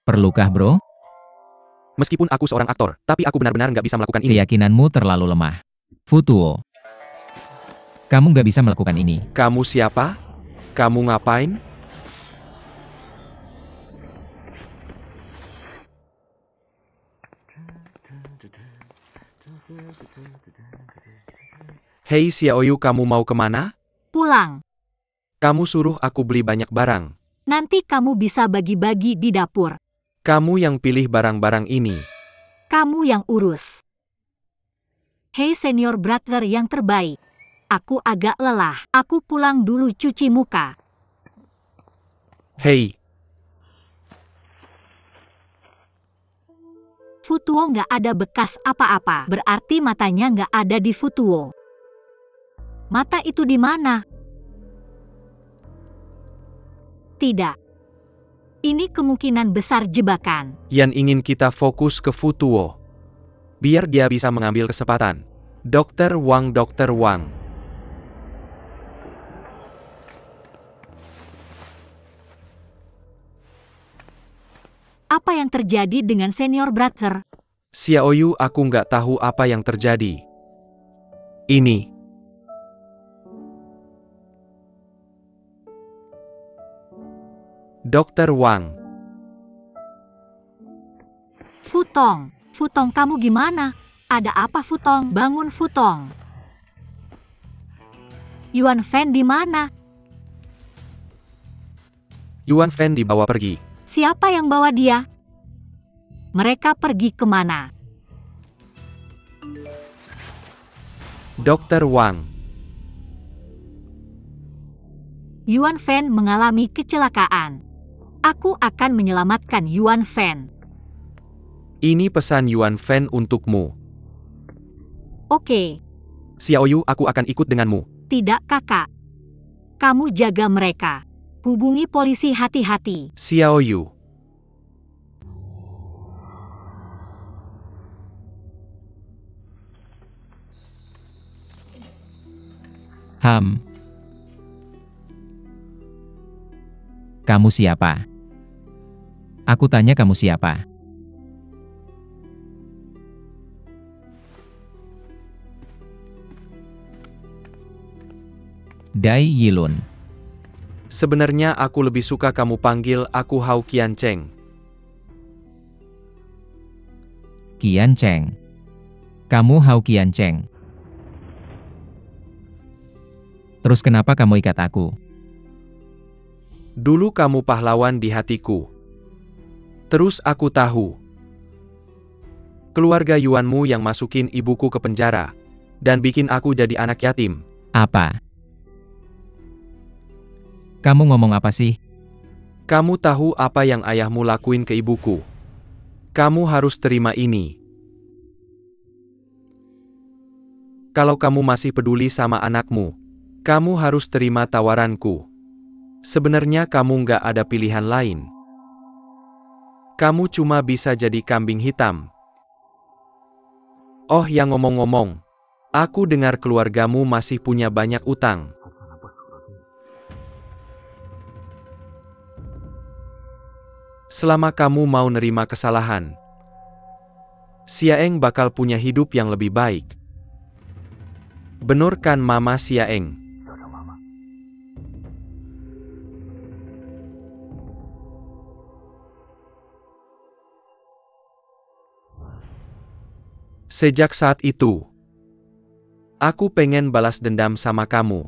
Perlukah, bro? Meskipun aku seorang aktor, tapi aku benar-benar nggak bisa melakukan ini. Keyakinanmu terlalu lemah. Futuo. Kamu gak bisa melakukan ini. Kamu siapa? Kamu ngapain? Hei Xiaoyu, kamu mau kemana? Pulang. Kamu suruh aku beli banyak barang. Nanti kamu bisa bagi-bagi di dapur. Kamu yang pilih barang-barang ini. Kamu yang urus. Hei senior brother yang terbaik. Aku agak lelah. Aku pulang dulu cuci muka. Hei, Futuo nggak ada bekas apa-apa. Berarti matanya nggak ada di Futuo. Mata itu di mana? Tidak. Ini kemungkinan besar jebakan. Yan ingin kita fokus ke Futuo. Biar dia bisa mengambil kesempatan. Dokter Wang. Apa yang terjadi dengan senior brother? Xiaoyu, aku nggak tahu apa yang terjadi. Ini. Dokter Wang. Futong. Futong, kamu gimana? Ada apa Futong? Bangun Futong. Yuan Fan di mana? Yuan Fan dibawa pergi. Siapa yang bawa dia? Mereka pergi kemana? Dokter Wang. Yuan Fan mengalami kecelakaan. Aku akan menyelamatkan Yuan Fan. Ini pesan Yuan Fan untukmu. Oke. Xiaoyu, aku akan ikut denganmu. Tidak kakak. Kamu jaga mereka. Hubungi polisi hati-hati. Xiaoyu. Kamu siapa? Aku tanya kamu siapa? Dai Yilun. Sebenarnya aku lebih suka kamu panggil aku Hao Qiancheng. Qiancheng. Kamu Hao Qiancheng. Terus kenapa kamu ikat aku? Dulu kamu pahlawan di hatiku. Terus aku tahu. Keluarga Yuanmu yang masukin ibuku ke penjara. Dan bikin aku jadi anak yatim. Apa? Kamu ngomong apa sih? Kamu tahu apa yang ayahmu lakuin ke ibuku. Kamu harus terima ini. Kalau kamu masih peduli sama anakmu, kamu harus terima tawaranku. Sebenarnya kamu nggak ada pilihan lain. Kamu cuma bisa jadi kambing hitam. Oh ya, ngomong-ngomong, aku dengar keluargamu masih punya banyak utang. Selama kamu mau nerima kesalahan, Xiaeng bakal punya hidup yang lebih baik. Bener kan Mama Xiaeng? Sejak saat itu, aku pengen balas dendam sama kamu.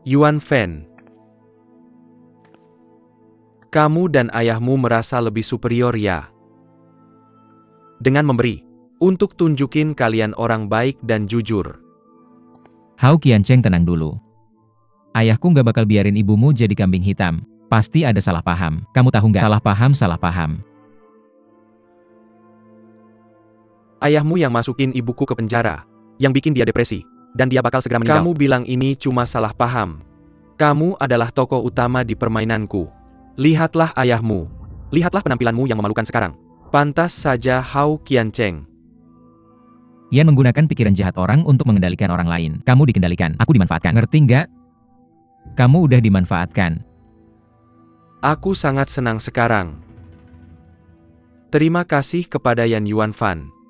Yuan Fan. Kamu dan ayahmu merasa lebih superior ya? Dengan memberi, untuk tunjukin kalian orang baik dan jujur. Hao Qiancheng, tenang dulu. Ayahku nggak bakal biarin ibumu jadi kambing hitam. Pasti ada salah paham. Kamu tahu nggak? Salah paham. Ayahmu yang masukin ibuku ke penjara, yang bikin dia depresi, dan dia bakal segera meninggal. Kamu bilang ini cuma salah paham. Kamu adalah tokoh utama di permainanku. Lihatlah ayahmu. Lihatlah penampilanmu yang memalukan sekarang. Pantas saja Hao Qiancheng. Yan menggunakan pikiran jahat orang untuk mengendalikan orang lain. Kamu dikendalikan, aku dimanfaatkan. Ngerti nggak? Kamu udah dimanfaatkan. Aku sangat senang sekarang. Terima kasih kepada Yan Yuanfan.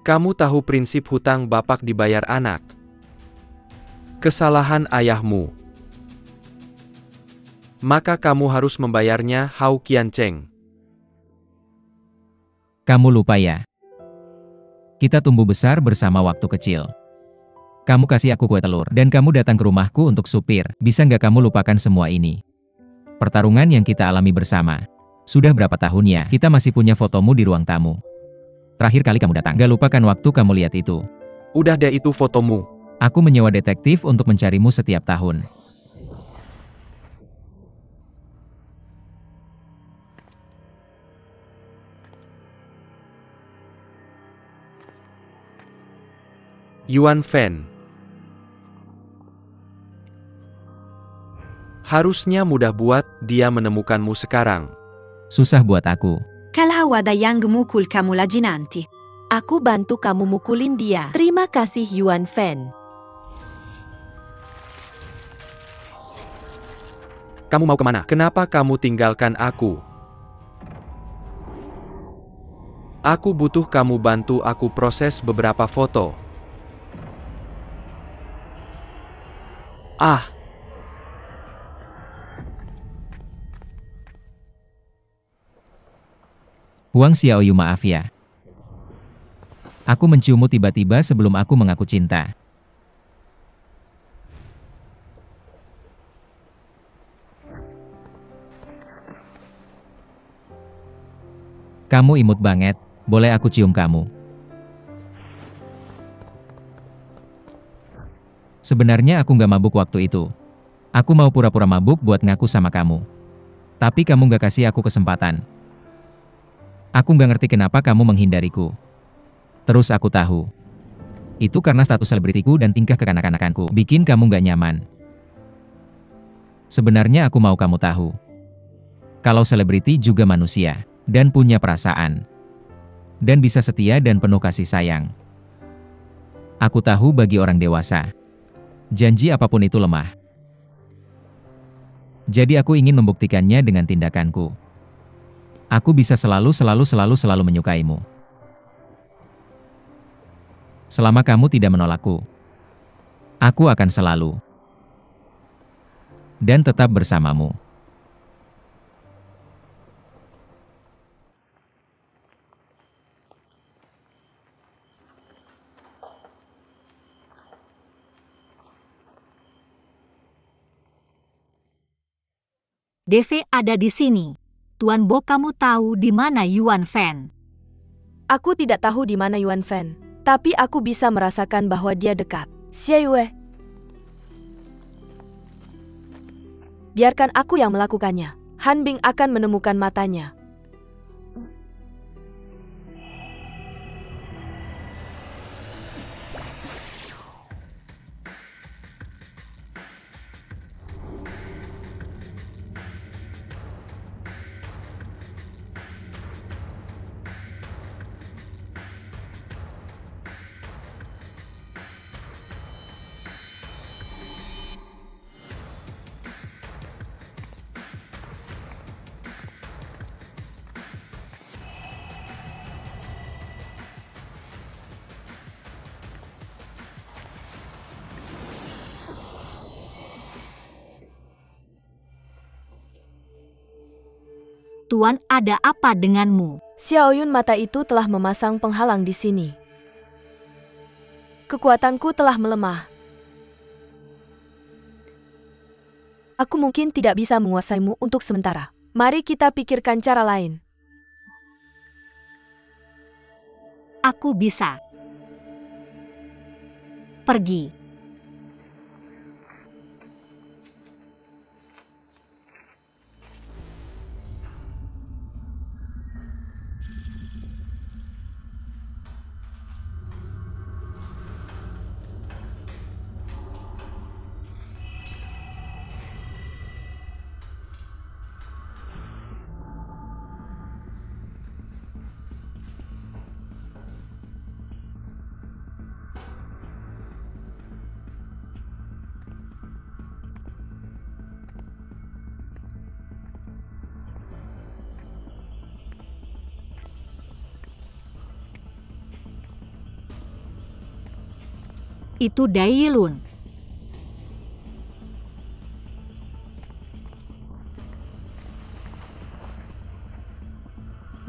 Kamu tahu prinsip hutang bapak dibayar anak. Kesalahan ayahmu. Maka kamu harus membayarnya, Hao Qiancheng. Kamu lupa ya? Kita tumbuh besar bersama waktu kecil. Kamu kasih aku kue telur, dan kamu datang ke rumahku untuk supir. Bisa nggak kamu lupakan semua ini? Pertarungan yang kita alami bersama. Sudah berapa tahun ya? Kita masih punya fotomu di ruang tamu. Terakhir kali kamu datang. Gak lupakan waktu kamu lihat itu. Udah deh itu fotomu. Aku menyewa detektif untuk mencarimu setiap tahun. Yuan Fan. Harusnya mudah buat dia menemukanmu sekarang. Susah buat aku. Kalau ada yang gemukul kamu lagi nanti. Aku bantu kamu mukulin dia. Terima kasih Yuan Fan. Kamu mau kemana? Kenapa kamu tinggalkan aku? Aku butuh kamu bantu aku proses beberapa foto. Ah! Huang Xiaoyu, maaf ya. Aku menciummu tiba-tiba sebelum aku mengaku cinta. Kamu imut banget, boleh aku cium kamu? Sebenarnya aku nggak mabuk waktu itu. Aku mau pura-pura mabuk buat ngaku sama kamu. Tapi kamu nggak kasih aku kesempatan. Aku nggak ngerti kenapa kamu menghindariku. Terus aku tahu. Itu karena status selebritiku dan tingkah kekanak-kanakanku bikin kamu nggak nyaman. Sebenarnya aku mau kamu tahu. Kalau selebriti juga manusia, dan punya perasaan. Dan bisa setia dan penuh kasih sayang. Aku tahu bagi orang dewasa, janji apapun itu lemah. Jadi aku ingin membuktikannya dengan tindakanku. Aku bisa selalu menyukaimu. Selama kamu tidak menolakku, aku akan selalu dan tetap bersamamu. DV ada di sini. Tuan Bo, kamu tahu di mana Yuan Fan? Aku tidak tahu di mana Yuan Fan, tapi aku bisa merasakan bahwa dia dekat. Xie Yue. Biarkan aku yang melakukannya. Han Bing akan menemukan matanya. Tuan, ada apa denganmu? Xiaoyun, mata itu telah memasang penghalang di sini. Kekuatanku telah melemah. Aku mungkin tidak bisa menguasaimu untuk sementara. Mari kita pikirkan cara lain. Aku bisa pergi. Itu Dai Yilun.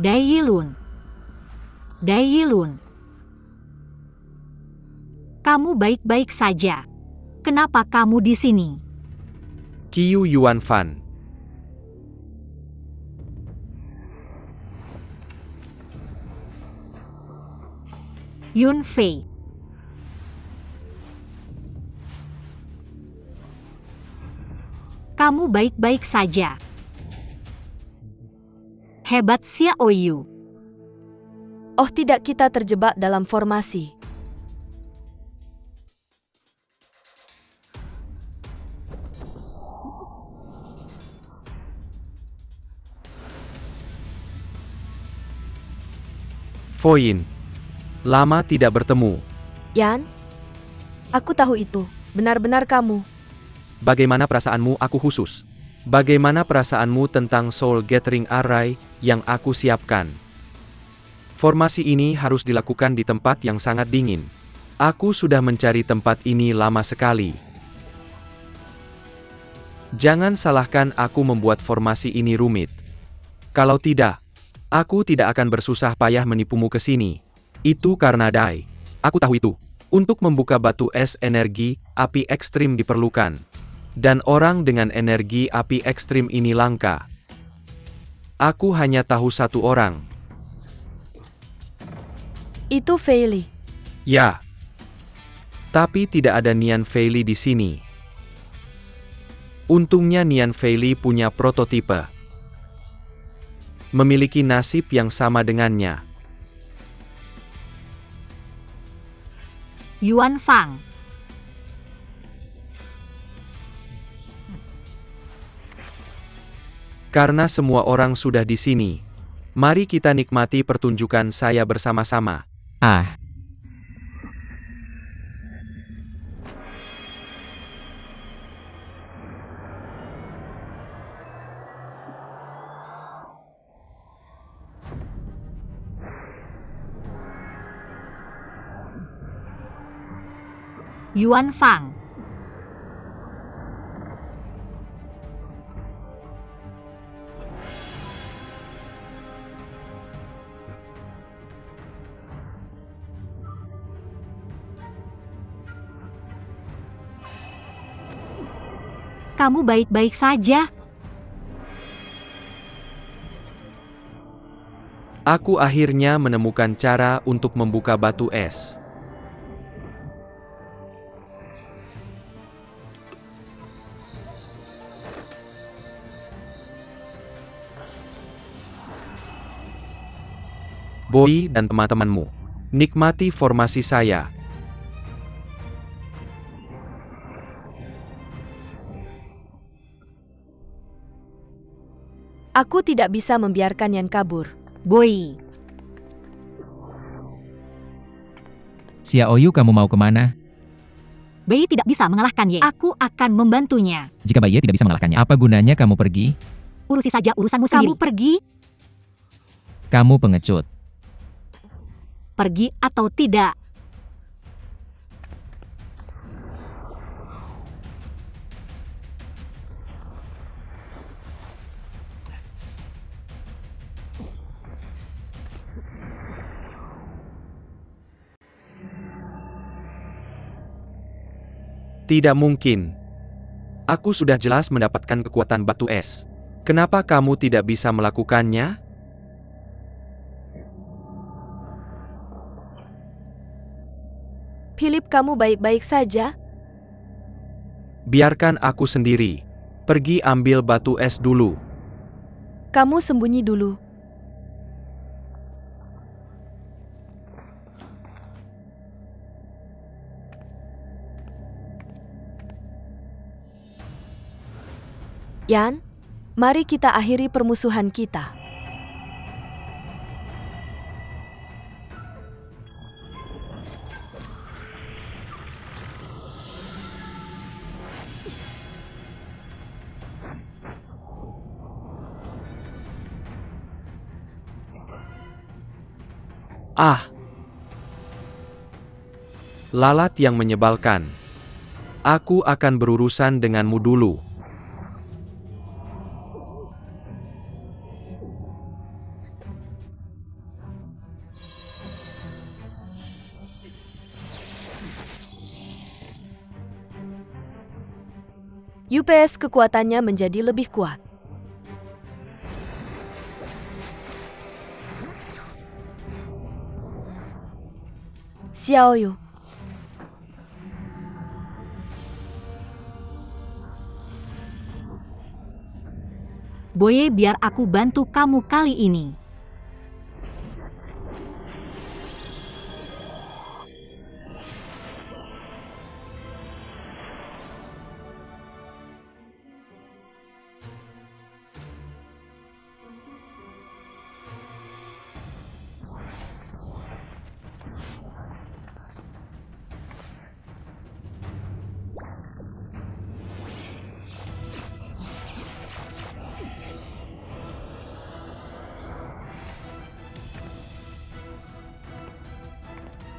Dai Yilun. Dai Yilun. Kamu baik-baik saja. Kenapa kamu di sini? Qiu Yuanfan. Yun Fei. Kamu baik-baik saja. Hebat Xiao Yu. Oh tidak, kita terjebak dalam formasi. Foyin. Lama tidak bertemu. Yan? Aku tahu itu. Benar-benar kamu. Bagaimana perasaanmu aku khusus? Bagaimana perasaanmu tentang Soul Gathering Array yang aku siapkan? Formasi ini harus dilakukan di tempat yang sangat dingin. Aku sudah mencari tempat ini lama sekali. Jangan salahkan aku membuat formasi ini rumit. Kalau tidak, aku tidak akan bersusah payah menipumu ke sini. Itu karena Dai. Aku tahu itu. Untuk membuka batu es energi, api ekstrim diperlukan. Dan orang dengan energi api ekstrim ini langka. Aku hanya tahu satu orang. Itu Fei Li. Ya. Tapi tidak ada Nian Fei Li di sini. Untungnya Nian Fei Li punya prototipe. Memiliki nasib yang sama dengannya. Yuan Fang. Karena semua orang sudah di sini, mari kita nikmati pertunjukan saya bersama-sama. Ah, Yuan Fang. Kamu baik-baik saja. Aku akhirnya menemukan cara untuk membuka batu es. Boy dan teman-temanmu, nikmati formasi saya. Aku tidak bisa membiarkan Yan kabur. Boy. Xiao Yu, kamu mau kemana? Bai tidak bisa mengalahkan Ye. Aku akan membantunya. Jika Bai Ye tidak bisa mengalahkannya, apa gunanya kamu pergi? Urusi saja urusanmu sendiri. Kamu pergi? Kamu pengecut. Pergi atau tidak? Tidak mungkin. Aku sudah jelas mendapatkan kekuatan batu es. Kenapa kamu tidak bisa melakukannya? Philip, kamu baik-baik saja? Biarkan aku sendiri. Pergi ambil batu es dulu. Kamu sembunyi dulu. Yan, mari kita akhiri permusuhan kita. Ah! Lalat yang menyebalkan. Aku akan berurusan denganmu dulu. UPS kekuatannya menjadi lebih kuat. Xiaoyu. Boye, biar aku bantu kamu kali ini.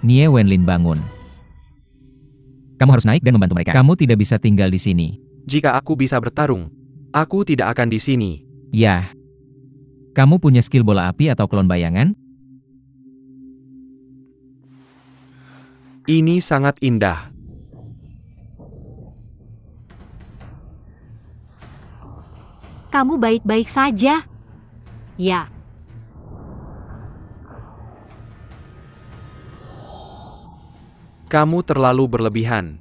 Nie Wenlin bangun. Kamu harus naik dan membantu mereka. Kamu tidak bisa tinggal di sini. Jika aku bisa bertarung, aku tidak akan di sini. Yah. Kamu punya skill bola api atau klon bayangan? Ini sangat indah. Kamu baik-baik saja? Ya. Kamu terlalu berlebihan.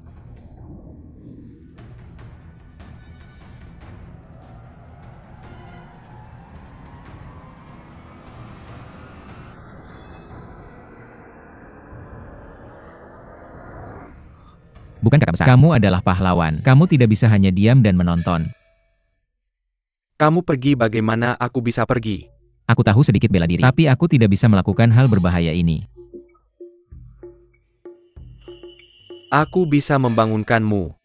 Bukan kakak besar. Kamu adalah pahlawan. Kamu tidak bisa hanya diam dan menonton. Kamu pergi bagaimana aku bisa pergi? Aku tahu sedikit bela diri, tapi aku tidak bisa melakukan hal berbahaya ini. Aku bisa membangunkanmu.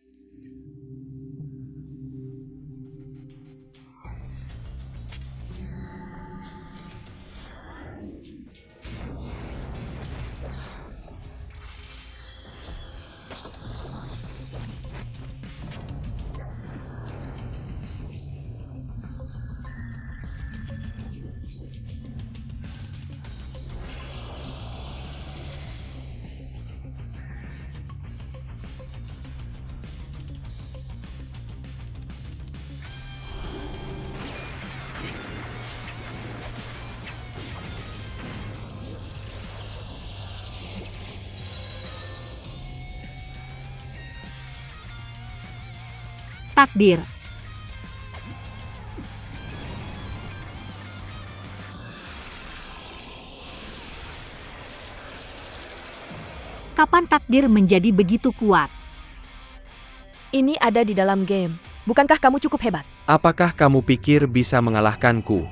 Takdir. Kapan takdir menjadi begitu kuat? Ini ada di dalam game. Bukankah kamu cukup hebat? Apakah kamu pikir bisa mengalahkanku?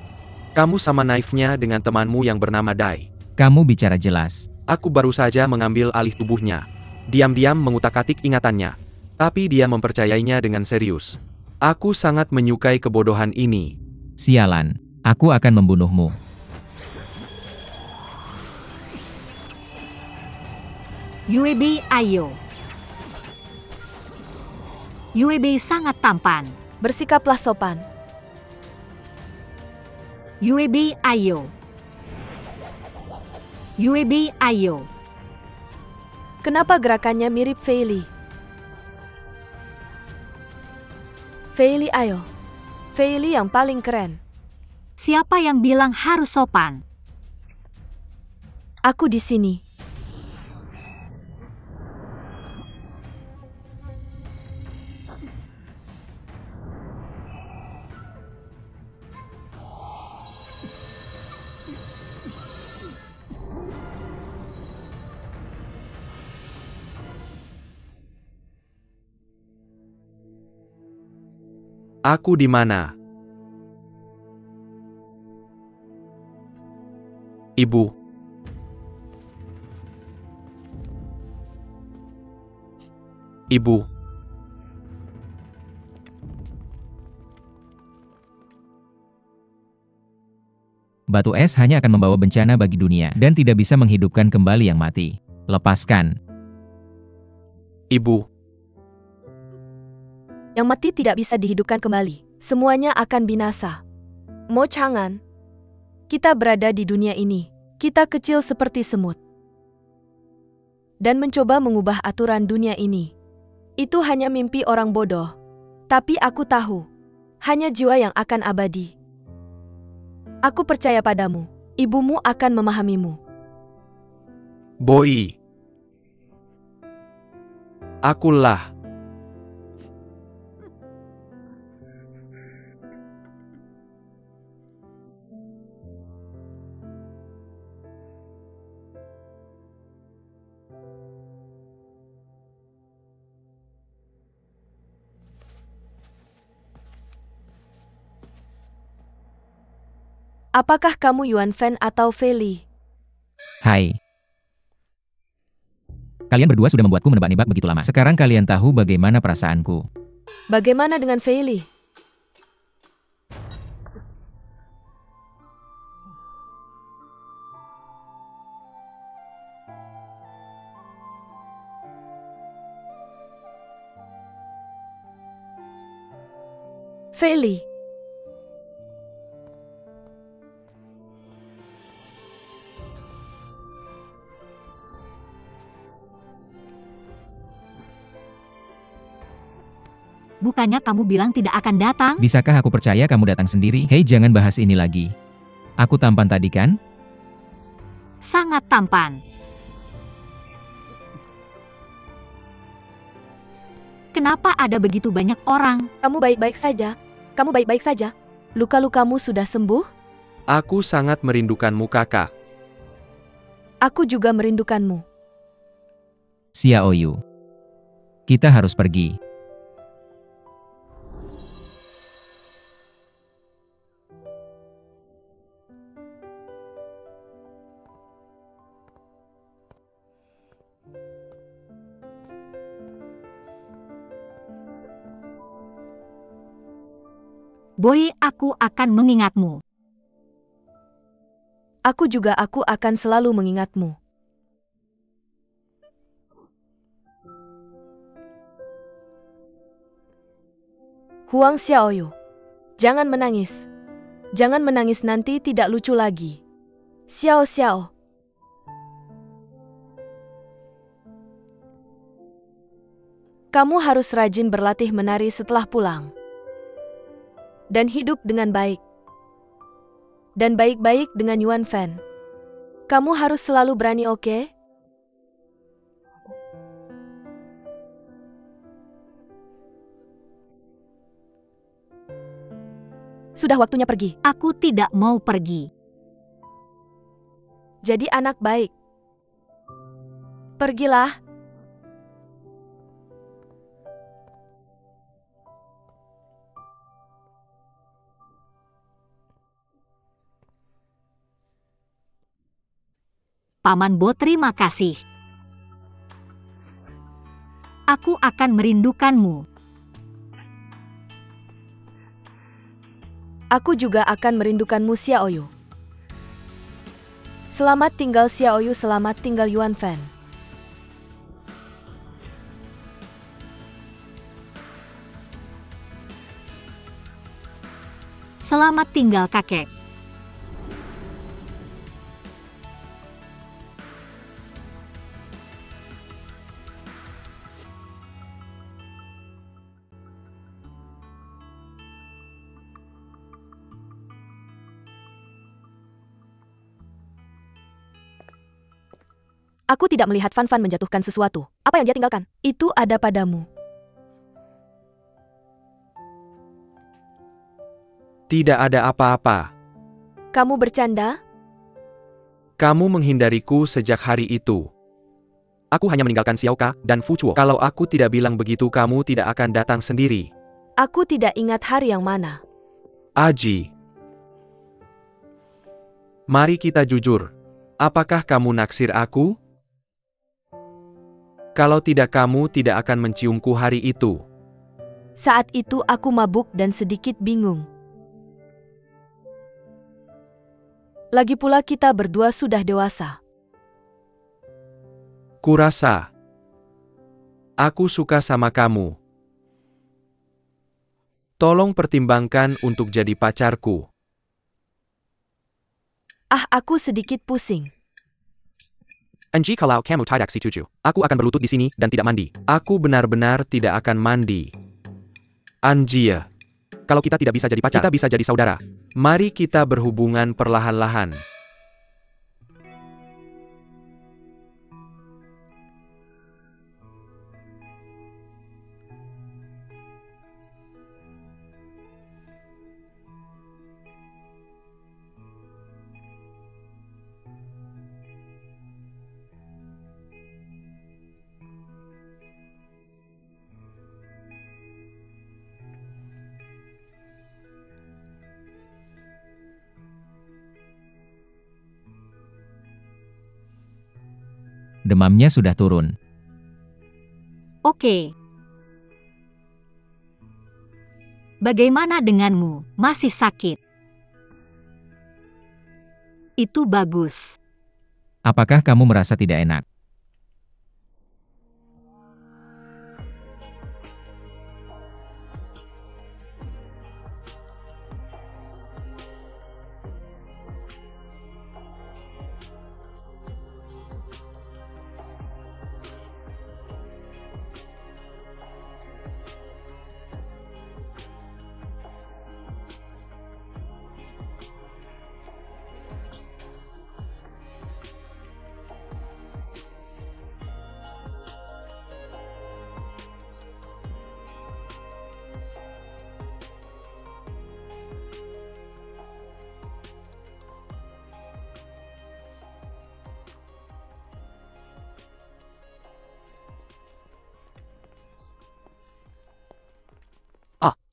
Kamu sama naifnya dengan temanmu yang bernama Dai. Kamu bicara jelas. Aku baru saja mengambil alih tubuhnya. Diam-diam mengutak-atik ingatannya. Tapi dia mempercayainya dengan serius. Aku sangat menyukai kebodohan ini. Sialan. Aku akan membunuhmu. UEB, ayo. UEB sangat tampan. Bersikaplah sopan. UEB, ayo. UEB, ayo. Kenapa gerakannya mirip Fei Li? Fei Li, ayo. Fei Li yang paling keren. Siapa yang bilang harus sopan? Aku di sini. Aku di mana? Ibu. Ibu. Batu es hanya akan membawa bencana bagi dunia dan tidak bisa menghidupkan kembali yang mati. Lepaskan. Ibu. Yang mati tidak bisa dihidupkan kembali. Semuanya akan binasa. Mo Chang'an. Kita berada di dunia ini. Kita kecil seperti semut. Dan mencoba mengubah aturan dunia ini. Itu hanya mimpi orang bodoh. Tapi aku tahu, hanya jiwa yang akan abadi. Aku percaya padamu, ibumu akan memahamimu. Boy. Akulah. Apakah kamu Yuan Fan atau Fei Li? Hai. Kalian berdua sudah membuatku menebak-nebak begitu lama. Sekarang kalian tahu bagaimana perasaanku. Bagaimana dengan Fei Li? Fei Li. Bukannya kamu bilang tidak akan datang? Bisakah aku percaya kamu datang sendiri? Hei, jangan bahas ini lagi. Aku tampan tadi kan? Sangat tampan. Kenapa ada begitu banyak orang? Kamu baik-baik saja? Kamu baik-baik saja? Luka-lukamu sudah sembuh? Aku sangat merindukanmu, kakak. Aku juga merindukanmu. Xiaoyu. Kita harus pergi. Boy, aku akan mengingatmu. Aku akan selalu mengingatmu. Huang Xiaoyu. Jangan menangis. Jangan menangis, nanti tidak lucu lagi. Xiao Xiao. Kamu harus rajin berlatih menari setelah pulang. Dan hidup dengan baik. Dan baik-baik dengan Yuan Fan. Kamu harus selalu berani, oke? Sudah waktunya pergi. Aku tidak mau pergi. Jadi anak baik. Pergilah. Paman Bo, terima kasih. Aku akan merindukanmu. Aku juga akan merindukanmu, Xiaoyu. Selamat tinggal, Xiaoyu. Selamat tinggal, Yuan Fan. Selamat tinggal, kakek. Aku tidak melihat Fan Fan menjatuhkan sesuatu. Apa yang dia tinggalkan? Itu ada padamu. Tidak ada apa-apa. Kamu bercanda? Kamu menghindariku sejak hari itu. Aku hanya meninggalkan Xiaoka dan Fu Chuo. Kalau aku tidak bilang begitu, kamu tidak akan datang sendiri. Aku tidak ingat hari yang mana. Aji. Mari kita jujur. Apakah kamu naksir aku? Kalau tidak, kamu tidak akan menciumku hari itu. Saat itu aku mabuk dan sedikit bingung. Lagi pula kita berdua sudah dewasa. Kurasa. Aku suka sama kamu. Tolong pertimbangkan untuk jadi pacarku. Aku sedikit pusing. Anji, kalau kamu tidak setuju, aku akan berlutut di sini dan tidak mandi. Aku benar-benar tidak akan mandi. Anjir. Kalau kita tidak bisa jadi pacar, kita bisa jadi saudara. Mari kita berhubungan perlahan-lahan. Demamnya sudah turun. Oke. Bagaimana denganmu? Masih sakit? Itu bagus. Apakah kamu merasa tidak enak?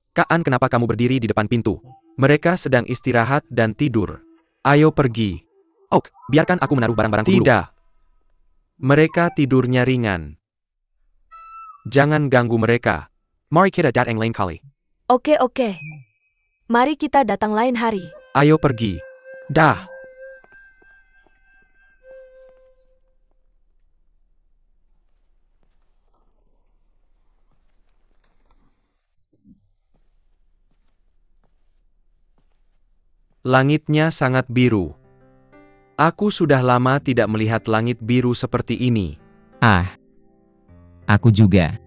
Kak An, kenapa kamu berdiri di depan pintu? Mereka sedang istirahat dan tidur. Ayo pergi. Ok, biarkan aku menaruh barang-barangku dulu. Tidak. Mereka tidurnya ringan. Jangan ganggu mereka. Mari kita datang lain kali. Oke. Mari kita datang lain hari. Ayo pergi. Dah. Langitnya sangat biru. Aku sudah lama tidak melihat langit biru seperti ini. Aku juga.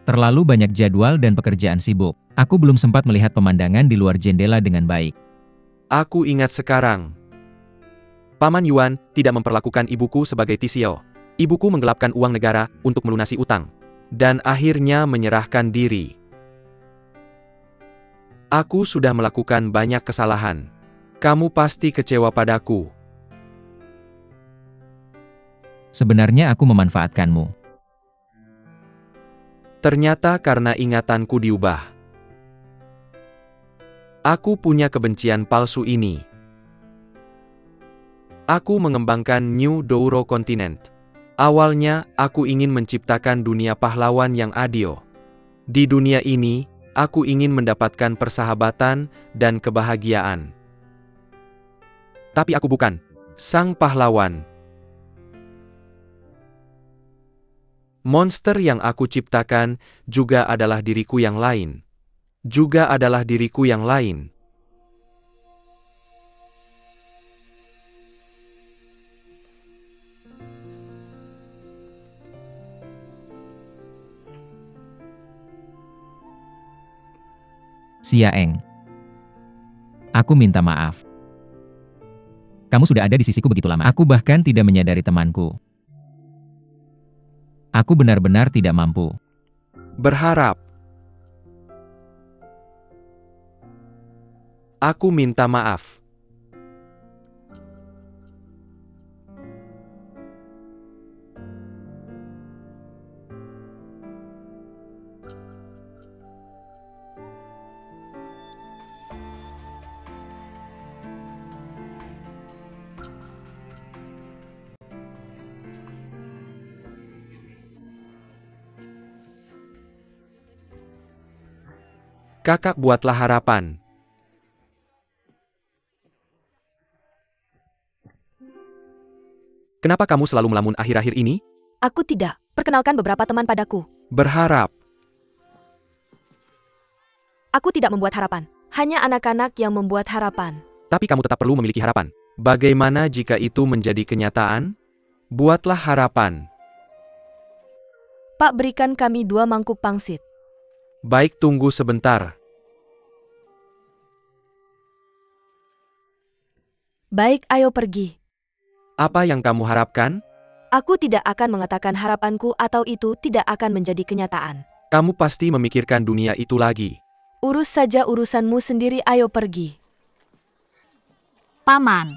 Terlalu banyak jadwal dan pekerjaan sibuk. Aku belum sempat melihat pemandangan di luar jendela dengan baik. Aku ingat sekarang. Paman Yuan tidak memperlakukan ibuku sebagai Tisio. Ibuku menggelapkan uang negara untuk melunasi utang. Dan akhirnya menyerahkan diri. Aku sudah melakukan banyak kesalahan. Kamu pasti kecewa padaku. Sebenarnya aku memanfaatkanmu. Ternyata karena ingatanku diubah. Aku punya kebencian palsu ini. Aku mengembangkan New Douro Continent. Awalnya, aku ingin menciptakan dunia pahlawan yang adil. Di dunia ini, aku ingin mendapatkan persahabatan dan kebahagiaan. Tapi aku bukan sang pahlawan. Monster yang aku ciptakan juga adalah diriku yang lain. Juga adalah diriku yang lain. Xia Eng. Aku minta maaf. Kamu sudah ada di sisiku begitu lama. Aku bahkan tidak menyadari temanku. Aku benar-benar tidak mampu. Berharap. Aku minta maaf. Kakak, buatlah harapan. Kenapa kamu selalu melamun akhir-akhir ini? Aku tidak. Perkenalkan beberapa teman padaku. Berharap. Aku tidak membuat harapan. Hanya anak-anak yang membuat harapan. Tapi kamu tetap perlu memiliki harapan. Bagaimana jika itu menjadi kenyataan? Buatlah harapan. Pak, berikan kami 2 mangkuk pangsit. Baik, tunggu sebentar. Baik, ayo pergi. Apa yang kamu harapkan? Aku tidak akan mengatakan harapanku atau itu tidak akan menjadi kenyataan. Kamu pasti memikirkan dunia itu lagi. Urus saja urusanmu sendiri, ayo pergi. Paman.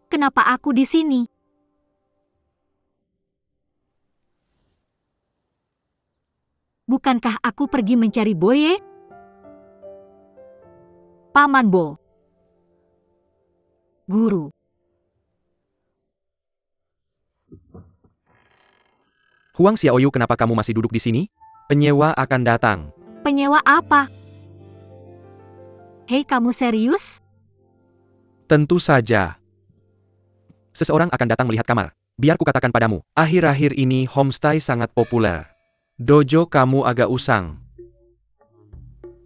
Kenapa aku di sini? Bukankah aku pergi mencari Boye? Paman Bo. Guru. Huang Xiaoyu, kenapa kamu masih duduk di sini? Penyewa akan datang. Penyewa apa? Hei, kamu serius? Tentu saja. Seseorang akan datang melihat kamar. Biar kukatakan padamu, akhir-akhir ini homestay sangat populer. Dojo kamu agak usang,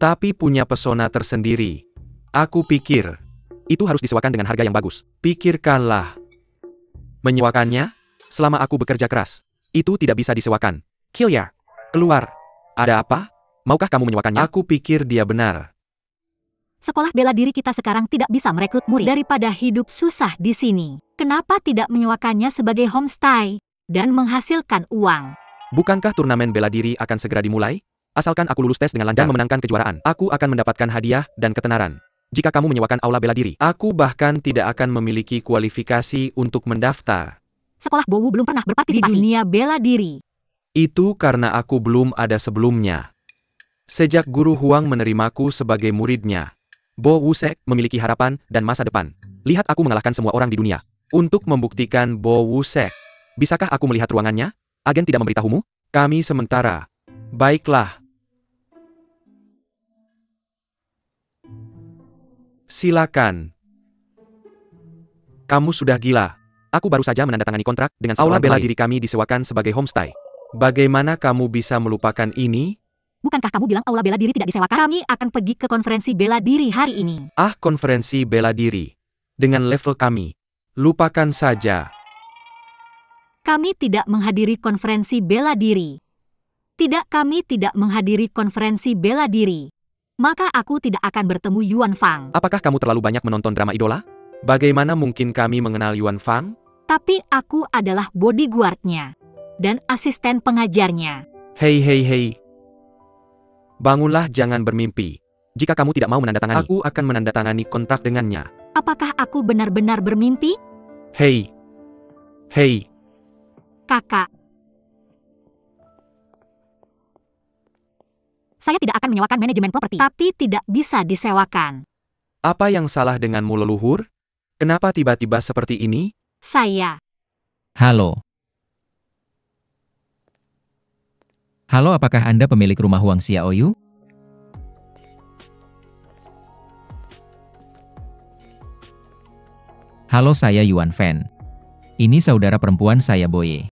tapi punya pesona tersendiri. Aku pikir, itu harus disewakan dengan harga yang bagus. Pikirkanlah. Menyewakannya? Selama aku bekerja keras, itu tidak bisa disewakan. Kilya, keluar. Ada apa? Maukah kamu menyewakannya? Aku pikir dia benar. Sekolah bela diri kita sekarang tidak bisa merekrut murid. Daripada hidup susah di sini, kenapa tidak menyewakannya sebagai homestay dan menghasilkan uang? Bukankah turnamen bela diri akan segera dimulai? Asalkan aku lulus tes dengan lancar dan memenangkan kejuaraan, aku akan mendapatkan hadiah dan ketenaran. Jika kamu menyewakan aula bela diri, aku bahkan tidak akan memiliki kualifikasi untuk mendaftar. Sekolah Bowu belum pernah berpartisipasi di dunia bela diri. Itu karena aku belum ada sebelumnya. Sejak Guru Huang menerimaku sebagai muridnya, Bo Wusek memiliki harapan dan masa depan. Lihat aku mengalahkan semua orang di dunia. Untuk membuktikan Bo Wusek, bisakah aku melihat ruangannya? Agen tidak memberitahumu? Kami sementara. Baiklah. Silakan. Kamu sudah gila. Aku baru saja menandatangani kontrak dengan aula bela diri kami disewakan sebagai homestay. Bagaimana kamu bisa melupakan ini? Bukankah kamu bilang aula bela diri tidak disewakan? Kami akan pergi ke konferensi bela diri hari ini. Ah, konferensi bela diri. Dengan level kami. Lupakan saja. Kami tidak menghadiri konferensi bela diri. Tidak, kami tidak menghadiri konferensi bela diri. Maka aku tidak akan bertemu Yuan Fang. Apakah kamu terlalu banyak menonton drama idola? Bagaimana mungkin kami mengenal Yuan Fang? Tapi aku adalah bodyguard-nya dan asisten pengajarnya. Hei hei hei. Bangunlah, jangan bermimpi. Jika kamu tidak mau menandatangani, aku akan menandatangani kontrak dengannya. Apakah aku benar-benar bermimpi? Hei. Hei. Kakak. Saya tidak akan menyewakan manajemen properti, tapi tidak bisa disewakan. Apa yang salah denganmu, leluhur? Kenapa tiba-tiba seperti ini? Saya. Halo. Halo, apakah Anda pemilik rumah Huang Xiaoyu? Halo, saya Yuan Fan. Ini saudara perempuan saya, Boye.